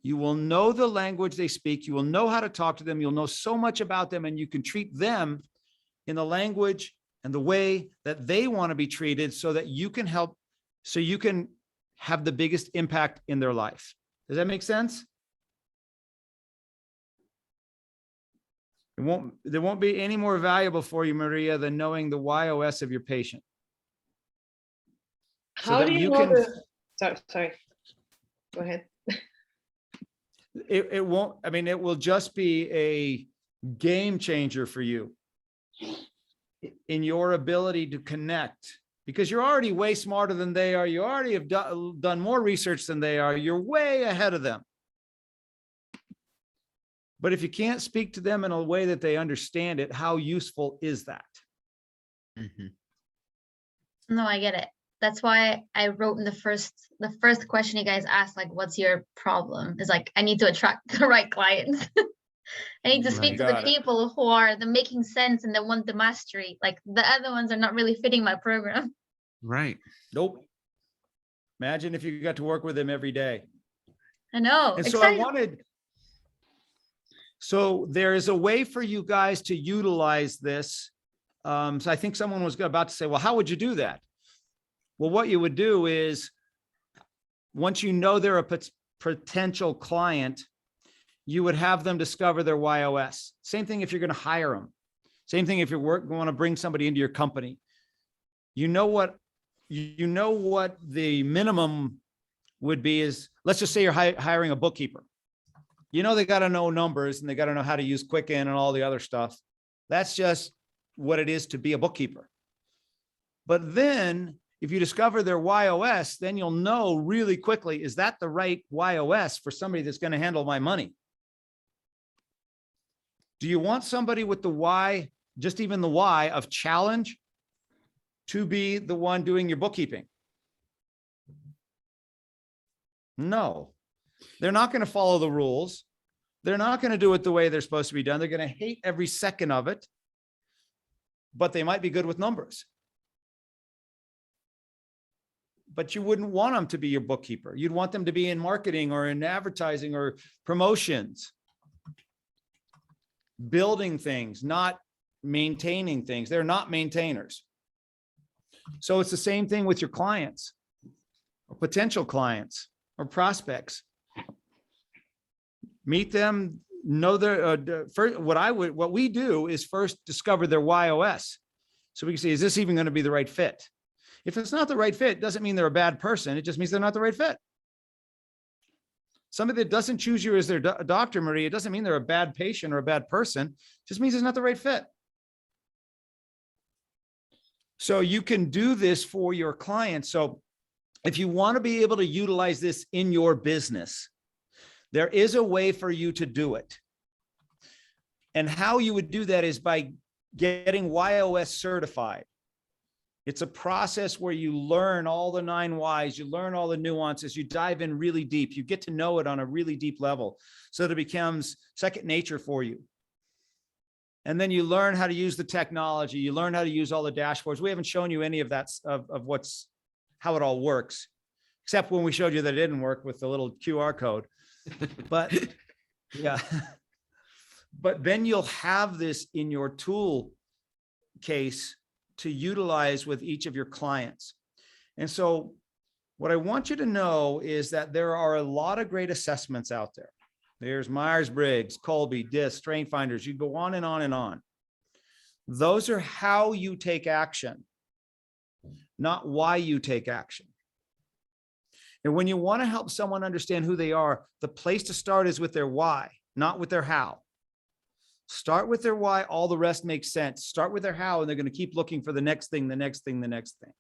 F: you will know the language they speak, you will know how to talk to them, you'll know so much about them, and you can treat them in the language and the way that they want to be treated so that you can help, so you can have the biggest impact in their life. Does that make sense? There won't be any more valuable for you, Maria, than knowing the YOS of your patient.
D: How do you know sorry, go ahead.
F: It won't, I mean, it will just be a game changer for you in your ability to connect, because you're already way smarter than they are. You already have done more research than they are. You're way ahead of them. But if you can't speak to them in a way that they understand it, how useful is that?
B: No, I get it. That's why I wrote in the first question you guys asked, like, what's your problem? Is like, I need to attract the right clients. I need to speak to the people who are making sense and they want the mastery. Like the other ones are not really fitting my program.
G: Right.
F: Nope. Imagine if you got to work with them every day.
B: I know.
F: And so so there is a way for you guys to utilize this. So I think someone was about to say, well, how would you do that? Well, what you would do is, once you know they're a potential client, you would have them discover their YOS. Same thing if you're going to hire them. Same thing if you want to bring somebody into your company. You know what the minimum would be is, let's just say you're hiring a bookkeeper. You know, they got to know numbers and they got to know how to use Quicken and all the other stuff. That's just what it is to be a bookkeeper. But then if you discover their YOS, then you'll know really quickly, is that the right YOS for somebody that's going to handle my money? Do you want somebody with the Y, just even the Y of challenge, to be the one doing your bookkeeping? No, they're not going to follow the rules. They're not going to do it the way they're supposed to be done. They're going to hate every second of it, but they might be good with numbers. but you wouldn't want them to be your bookkeeper. You'd want them to be in marketing or in advertising or promotions, building things, not maintaining things. They're not maintainers. So it's the same thing with your clients or potential clients or prospects. Meet them, know their, first, what we do is first discover their YOS. So we can see, is this even going to be the right fit? If it's not the right fit, it doesn't mean they're a bad person. It just means they're not the right fit. Somebody that doesn't choose you as their doctor, Marie, it doesn't mean they're a bad patient or a bad person. It just means it's not the right fit. So you can do this for your clients. So if you want to be able to utilize this in your business, there is a way for you to do it. And how you would do that is by getting YOS certified. It's a process where you learn all the 9 whys, you learn all the nuances, you dive in really deep, you get to know it on a really deep level so that it becomes second nature for you. And then you learn how to use the technology, you learn how to use all the dashboards. We haven't shown you any of that, of how it all works, except when we showed you that it didn't work with the little QR code. But yeah, but then you'll have this in your tool case to utilize with each of your clients. And so what I want you to know is that there are a lot of great assessments out there. There's Myers-Briggs, Colby, DISC, Strength Finders. You go on and on and on. Those are how you take action, not why you take action. And when you want to help someone understand who they are, the place to start is with their why, not with their how. Start with their why, all the rest makes sense. Start with their how, and they're going to keep looking for the next thing, the next thing, the next thing.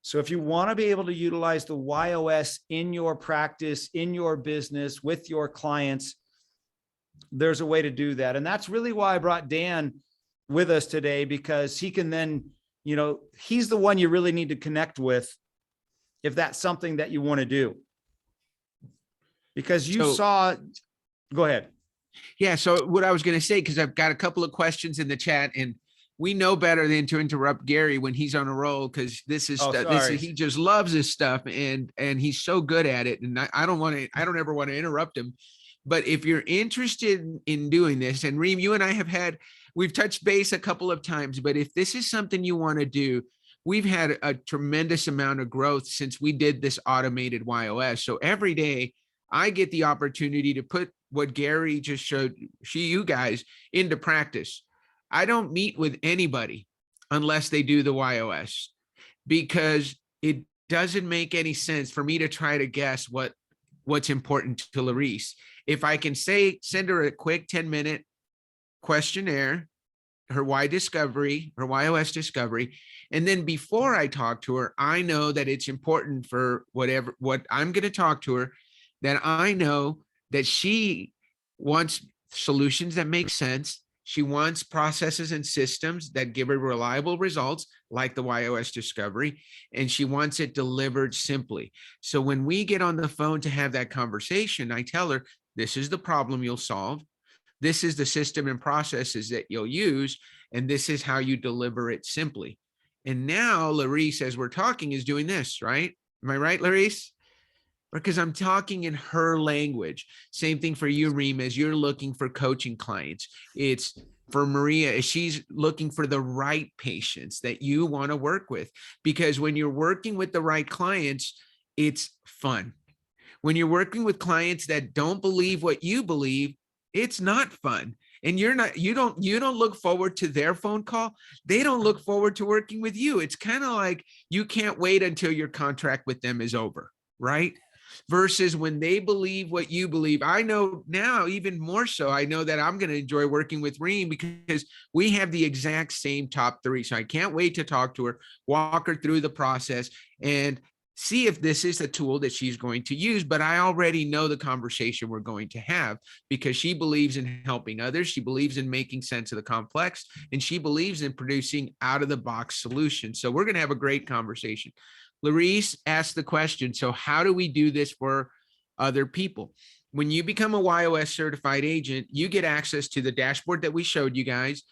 F: So if you want to be able to utilize the YOS in your practice, in your business, with your clients, there's a way to do that. And that's really why I brought Dan with us today, because he can then, you know, he's the one you really need to connect with if that's something that you want to do. Because you saw, go ahead.
G: Yeah. So what I was going to say, because I've got a couple of questions in the chat, and we know better than to interrupt Gary when he's on a roll, because this is stuff, he just loves this stuff, and he's so good at it. And I don't ever want to interrupt him. But if you're interested in doing this, and Reem, you and I we've touched base a couple of times, but if this is something you want to do, we've had a tremendous amount of growth since we did this automated YOS. So every day I get the opportunity to put what Gary just showed you guys into practice. I don't meet with anybody unless they do the YOS, because it doesn't make any sense for me to try to guess what's important to Larice. If I can send her a quick 10-minute questionnaire, her YOS discovery, and then before I talk to her, I know that it's important for what I'm going to talk to her, that I know that she wants solutions that make sense. She wants processes and systems that give her reliable results, like the YOS discovery, and she wants it delivered simply. So when we get on the phone to have that conversation, I tell her, this is the problem you'll solve. This is the system and processes that you'll use, and this is how you deliver it simply. And now Larice, as we're talking, is doing this, right? Am I right, Larice? Because I'm talking in her language. Same thing for you, Reem, as you're looking for coaching clients. It's for Maria, she's looking for the right patients that you want to work with. Because when you're working with the right clients, it's fun. When you're working with clients that don't believe what you believe, it's not fun. And you don't look forward to their phone call. They don't look forward to working with you. It's kind of like you can't wait until your contract with them is over, right? Versus when they believe what you believe. I know now, even more so, I know that I'm going to enjoy working with Reem because we have the exact same top 3. So I can't wait to talk to her, walk her through the process, and see if this is a tool that she's going to use. But I already know the conversation we're going to have, because she believes in helping others. She believes in making sense of the complex, and she believes in producing out of the box solutions. So we're going to have a great conversation. Larice asked the question, so how do we do this for other people? When you become a YOS certified agent, you get access to the dashboard that we showed you guys.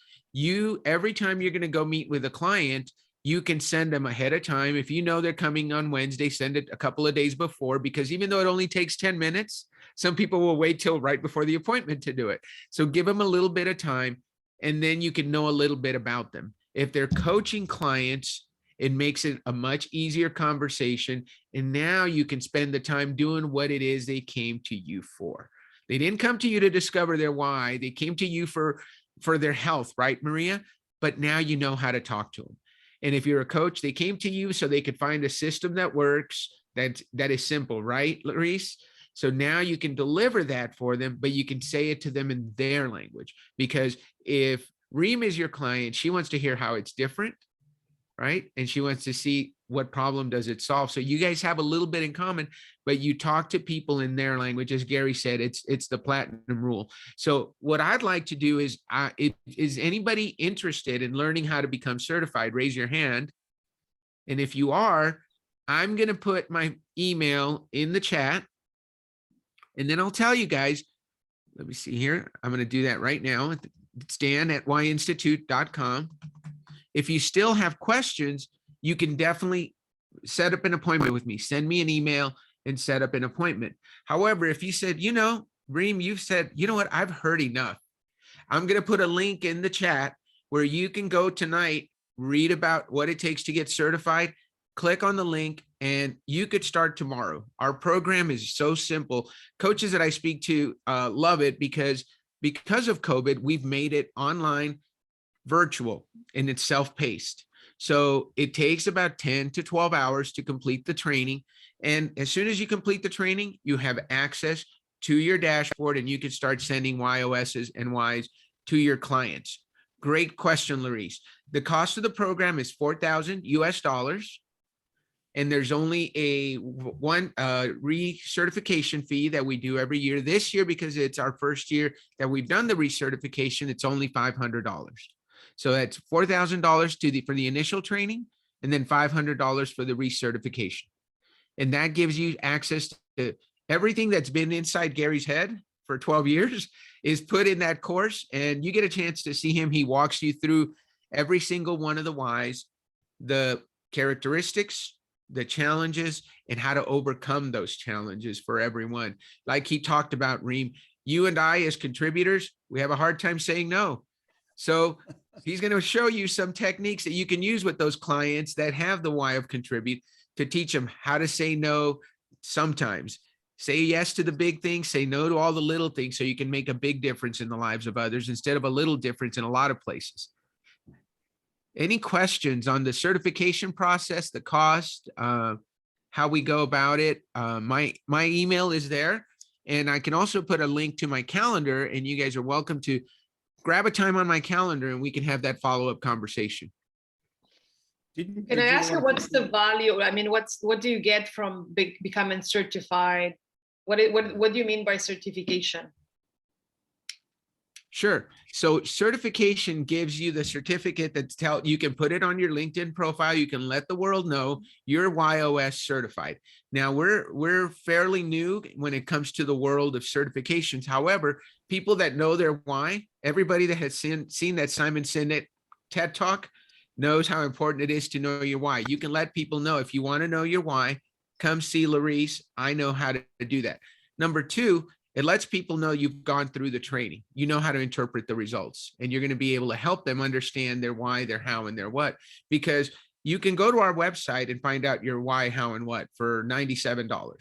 G: Every time you're going to go meet with a client, you can send them ahead of time. If you know they're coming on Wednesday, send it a couple of days before, because even though it only takes 10 minutes, some people will wait till right before the appointment to do it. So give them a little bit of time, and then you can know a little bit about them. If they're coaching clients, it makes it a much easier conversation. And now you can spend the time doing what it is they came to you for. They didn't come to you to discover their why. They came to you for their health, right, Maria? But now you know how to talk to them. And if you're a coach, they came to you so they could find a system that works, that is simple, right, Larice? So now you can deliver that for them, but you can say it to them in their language. Because if Reem is your client, she wants to hear how it's different, right? And she wants to see what problem does it solve. So you guys have a little bit in common, but you talk to people in their language. As Gary said, it's the platinum rule. So what I'd like to do is, is anybody interested in learning how to become certified? Raise your hand. And if you are, I'm going to put my email in the chat, and then I'll tell you guys, let me see here. I'm going to do that right now. It's dan@wyinstitute.com. If you still have questions, you can definitely set up an appointment with me. Send me an email and set up an appointment. However, if you said, you know, Reem, you've said, you know what, I've heard enough. I'm going to put a link in the chat where you can go tonight, read about what it takes to get certified, click on the link, and you could start tomorrow. Our program is so simple. Coaches that I speak to love it because of COVID, we've made it online, virtual, and it's self-paced. So it takes about 10 to 12 hours to complete the training. And as soon as you complete the training, you have access to your dashboard, and you can start sending YOSs and Ys to your clients. Great question, Larice. The cost of the program is $4,000 US. And there's only a one recertification fee that we do every year. This year, because it's our first year that we've done the recertification, it's only $500. So that's $4,000 for the initial training, and then $500 for the recertification. And that gives you access to everything that's been inside Gary's head for 12 years is put in that course, and you get a chance to see him. He walks you through every single one of the whys, the characteristics, the challenges, and how to overcome those challenges for everyone. Like he talked about, Reem, you and I as contributors, we have a hard time saying no. So he's going to show you some techniques that you can use with those clients that have the why of contribute to teach them how to say no sometimes. Say yes to the big things, say no to all the little things, so you can make a big difference in the lives of others instead of a little difference in a lot of places. Any questions on the certification process, the cost, how we go about it? My email is there, and I can also put a link to my calendar, and you guys are welcome to grab a time on my calendar, and we can have that follow-up conversation.
D: Can I ask you, what's the value? I mean, what do you get from becoming certified? What do you mean by certification?
G: Sure. So certification gives you the certificate that you can put it on your LinkedIn profile. You can let the world know you're YOS certified. Now we're fairly new when it comes to the world of certifications. However, people that know their why, everybody that has seen that Simon Sinek TED Talk knows how important it is to know your why. You can let people know, if you want to know your why, come see Larice. I know how to do that. Number two, it lets people know you've gone through the training. You know how to interpret the results, and you're going to be able to help them understand their why, their how, and their what, because you can go to our website and find out your why, how, and what for $97.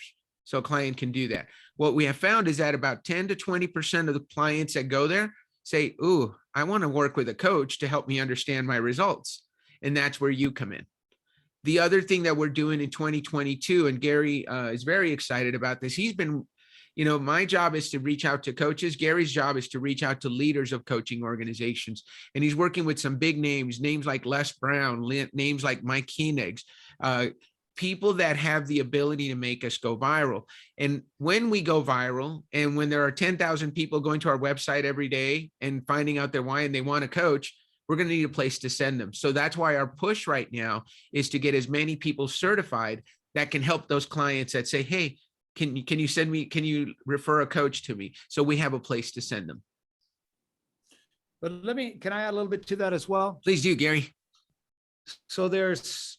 G: So a client can do that. What we have found is that about 10 to 20% of the clients that go there say, ooh, I want to work with a coach to help me understand my results. And that's where you come in. The other thing that we're doing in 2022, and Gary is very excited about this. He's been, my job is to reach out to coaches. Gary's job is to reach out to leaders of coaching organizations. And he's working with some big names like Les Brown, names like Mike Koenigs, people that have the ability to make us go viral. And when we go viral, and when there are 10,000 people going to our website every day and finding out their why and they want a coach, we're going to need a place to send them. So that's why our push right now is to get as many people certified that can help those clients that say, hey, can you refer a coach to me? So we have a place to send them.
F: But can I add a little bit to that as well?
G: Please do, Gary.
F: So there's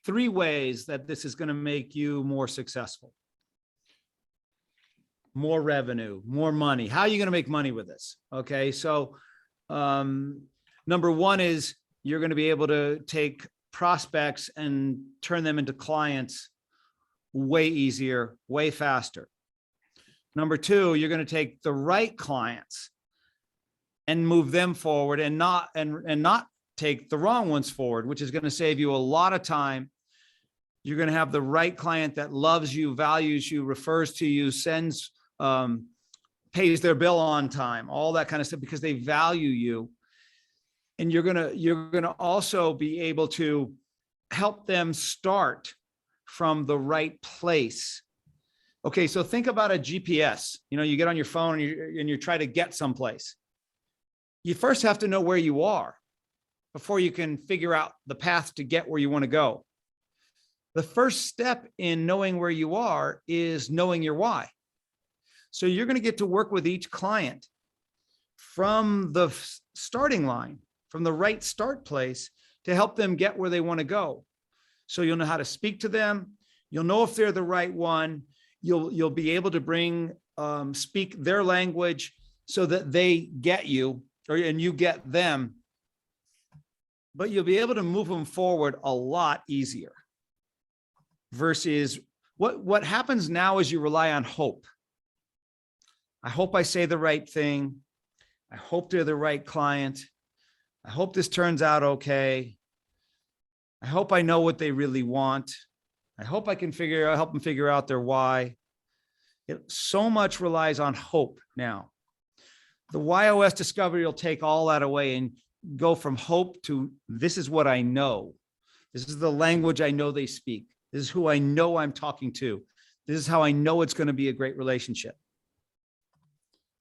F: 3 ways that this is going to make you more successful. More revenue, more money. How are you going to make money with this? Okay. So number 1 is you're going to be able to take prospects and turn them into clients way easier, way faster. Number 2, you're going to take the right clients and move them forward and not take the wrong ones forward, which is going to save you a lot of time. You're going to have the right client that loves you, values you, refers to you, sends, pays their bill on time, all that kind of stuff, because they value you. And you're going to also be able to help them start from the right place. Okay, so think about a GPS. You know, you get on your phone and you try to get someplace. You first have to know where you are before you can figure out the path to get where you want to go. The first step in knowing where you are is knowing your why. So you're going to get to work with each client from the starting line, from the right start place, to help them get where they want to go. So you'll know how to speak to them. You'll know if they're the right one. You'll be able to speak their language so that they get you, and you get them. But you'll be able to move them forward a lot easier. Versus what happens now is you rely on hope. I hope I say the right thing. I hope they're the right client. I hope this turns out okay. I hope I know what they really want. I hope I can help them figure out their why. So much relies on hope now. The YOS discovery will take all that away and go from hope to, this is what I know. This is the language I know they speak. This is who I know I'm talking to. This is how I know it's going to be a great relationship.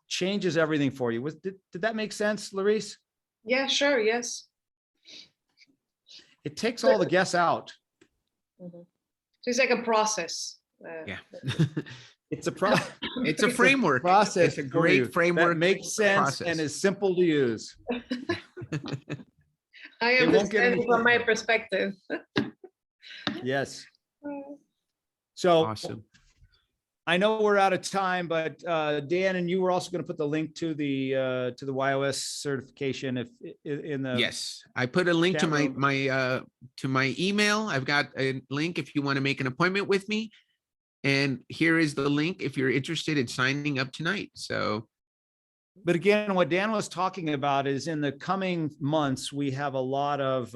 F: Changes everything for you. Did that make sense, Larisse?
D: Yeah, sure. Yes.
F: It takes all the guess out.
D: Mm-hmm. So it's like a process.
G: Yeah.
F: It's a
G: it's a framework.
F: Process.
G: It's a great framework.
F: That makes sense
G: process.
F: and is simple to use.
D: I understand from my perspective.
F: Yes. So
G: awesome.
F: I know we're out of time, but Dan, and you were also going to put the link to the YOS certification in the
G: yes, I put a link to my email. I've got a link if you want to make an appointment with me, and here is the link if you're interested in signing up tonight. So,
F: but again, what Dan was talking about is in the coming months we have a lot of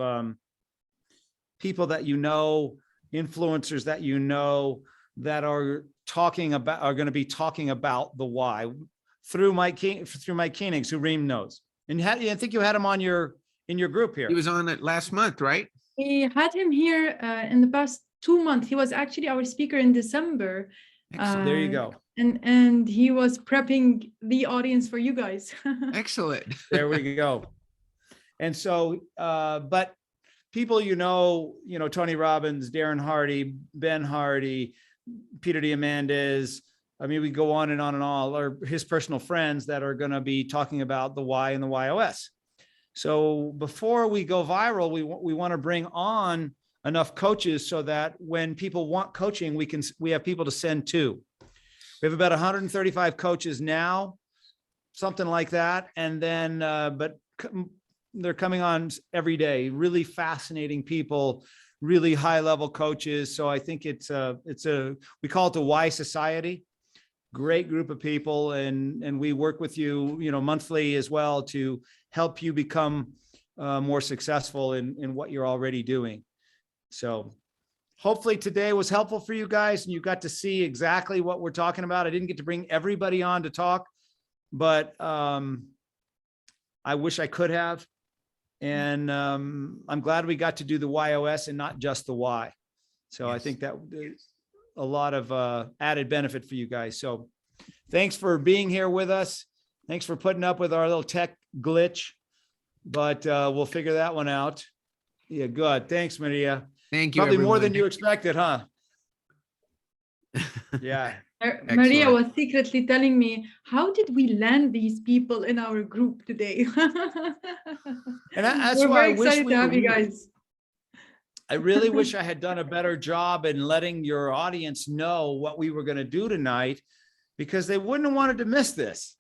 F: people that influencers that that are going to be talking about the why through Mike Koenigs, who Reem knows. And I think you had him on in your group here.
G: He was on it last month, right?
A: We had him here in the past 2 months. He was actually our speaker in December.
F: There you go.
A: And he was prepping the audience for you guys.
G: Excellent.
F: There we go. And so, but people, Tony Robbins, Darren Hardy, Ben Hardy, Peter Diamandis, I mean, we go on and on and on, or his personal friends that are going to be talking about the why and the YOS. So before we go viral, we want to bring on enough coaches so that when people want coaching, we have people to send to. We have about 135 coaches now, something like that. And then, but they're coming on every day, really fascinating people, really high level coaches. So I think we call it the Y Society, great group of people. And we work with you, monthly as well to help you become more successful in what you're already doing. So hopefully today was helpful for you guys and you got to see exactly what we're talking about. I didn't get to bring everybody on to talk, but I wish I could have. And I'm glad we got to do the YOS and not just the Y. So yes. I think that a lot of added benefit for you guys. So thanks for being here with us. Thanks for putting up with our little tech glitch, but we'll figure that one out. Yeah, good. Thanks, Maria.
G: Thank you.
F: Probably
G: everyone.
F: more than you expected, huh? Yeah.
A: Maria was secretly telling me, how did we land these people in our group today?
F: And that's
A: We're
F: why
A: very excited to have you guys.
F: I really wish I had done a better job in letting your audience know what we were going to do tonight, because they wouldn't have wanted to miss this.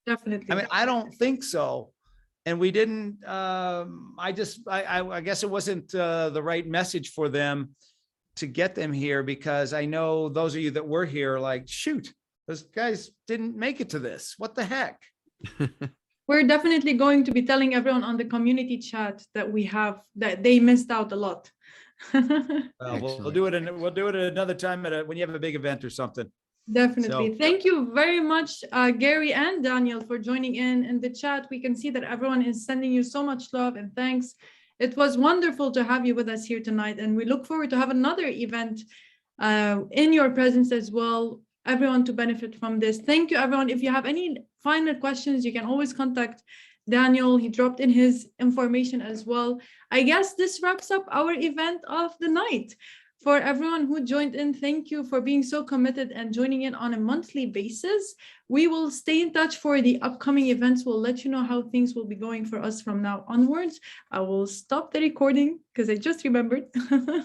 A: Definitely.
F: I mean, I don't think so. And we didn't, I guess it wasn't the right message for them to get them here, because I know those of you that were here are like, shoot, those guys didn't make it to this. What the heck?
A: We're definitely going to be telling everyone on the community chat that we have, that they missed out a lot.
F: We'll do it. We'll do it another time when you have a big event or something.
A: Definitely.
F: So,
A: thank you very much, Gary and Daniel, for joining in the chat. We can see that everyone is sending you so much love and thanks. It was wonderful to have you with us here tonight, and we look forward to have another event in your presence as well, everyone to benefit from this. Thank you, everyone. If you have any final questions, you can always contact Daniel. He dropped in his information as well. I guess this wraps up our event of the night. For everyone who joined in, thank you for being so committed and joining in on a monthly basis. We will stay in touch for the upcoming events. We'll let you know how things will be going for us from now onwards. I will stop the recording because I just remembered.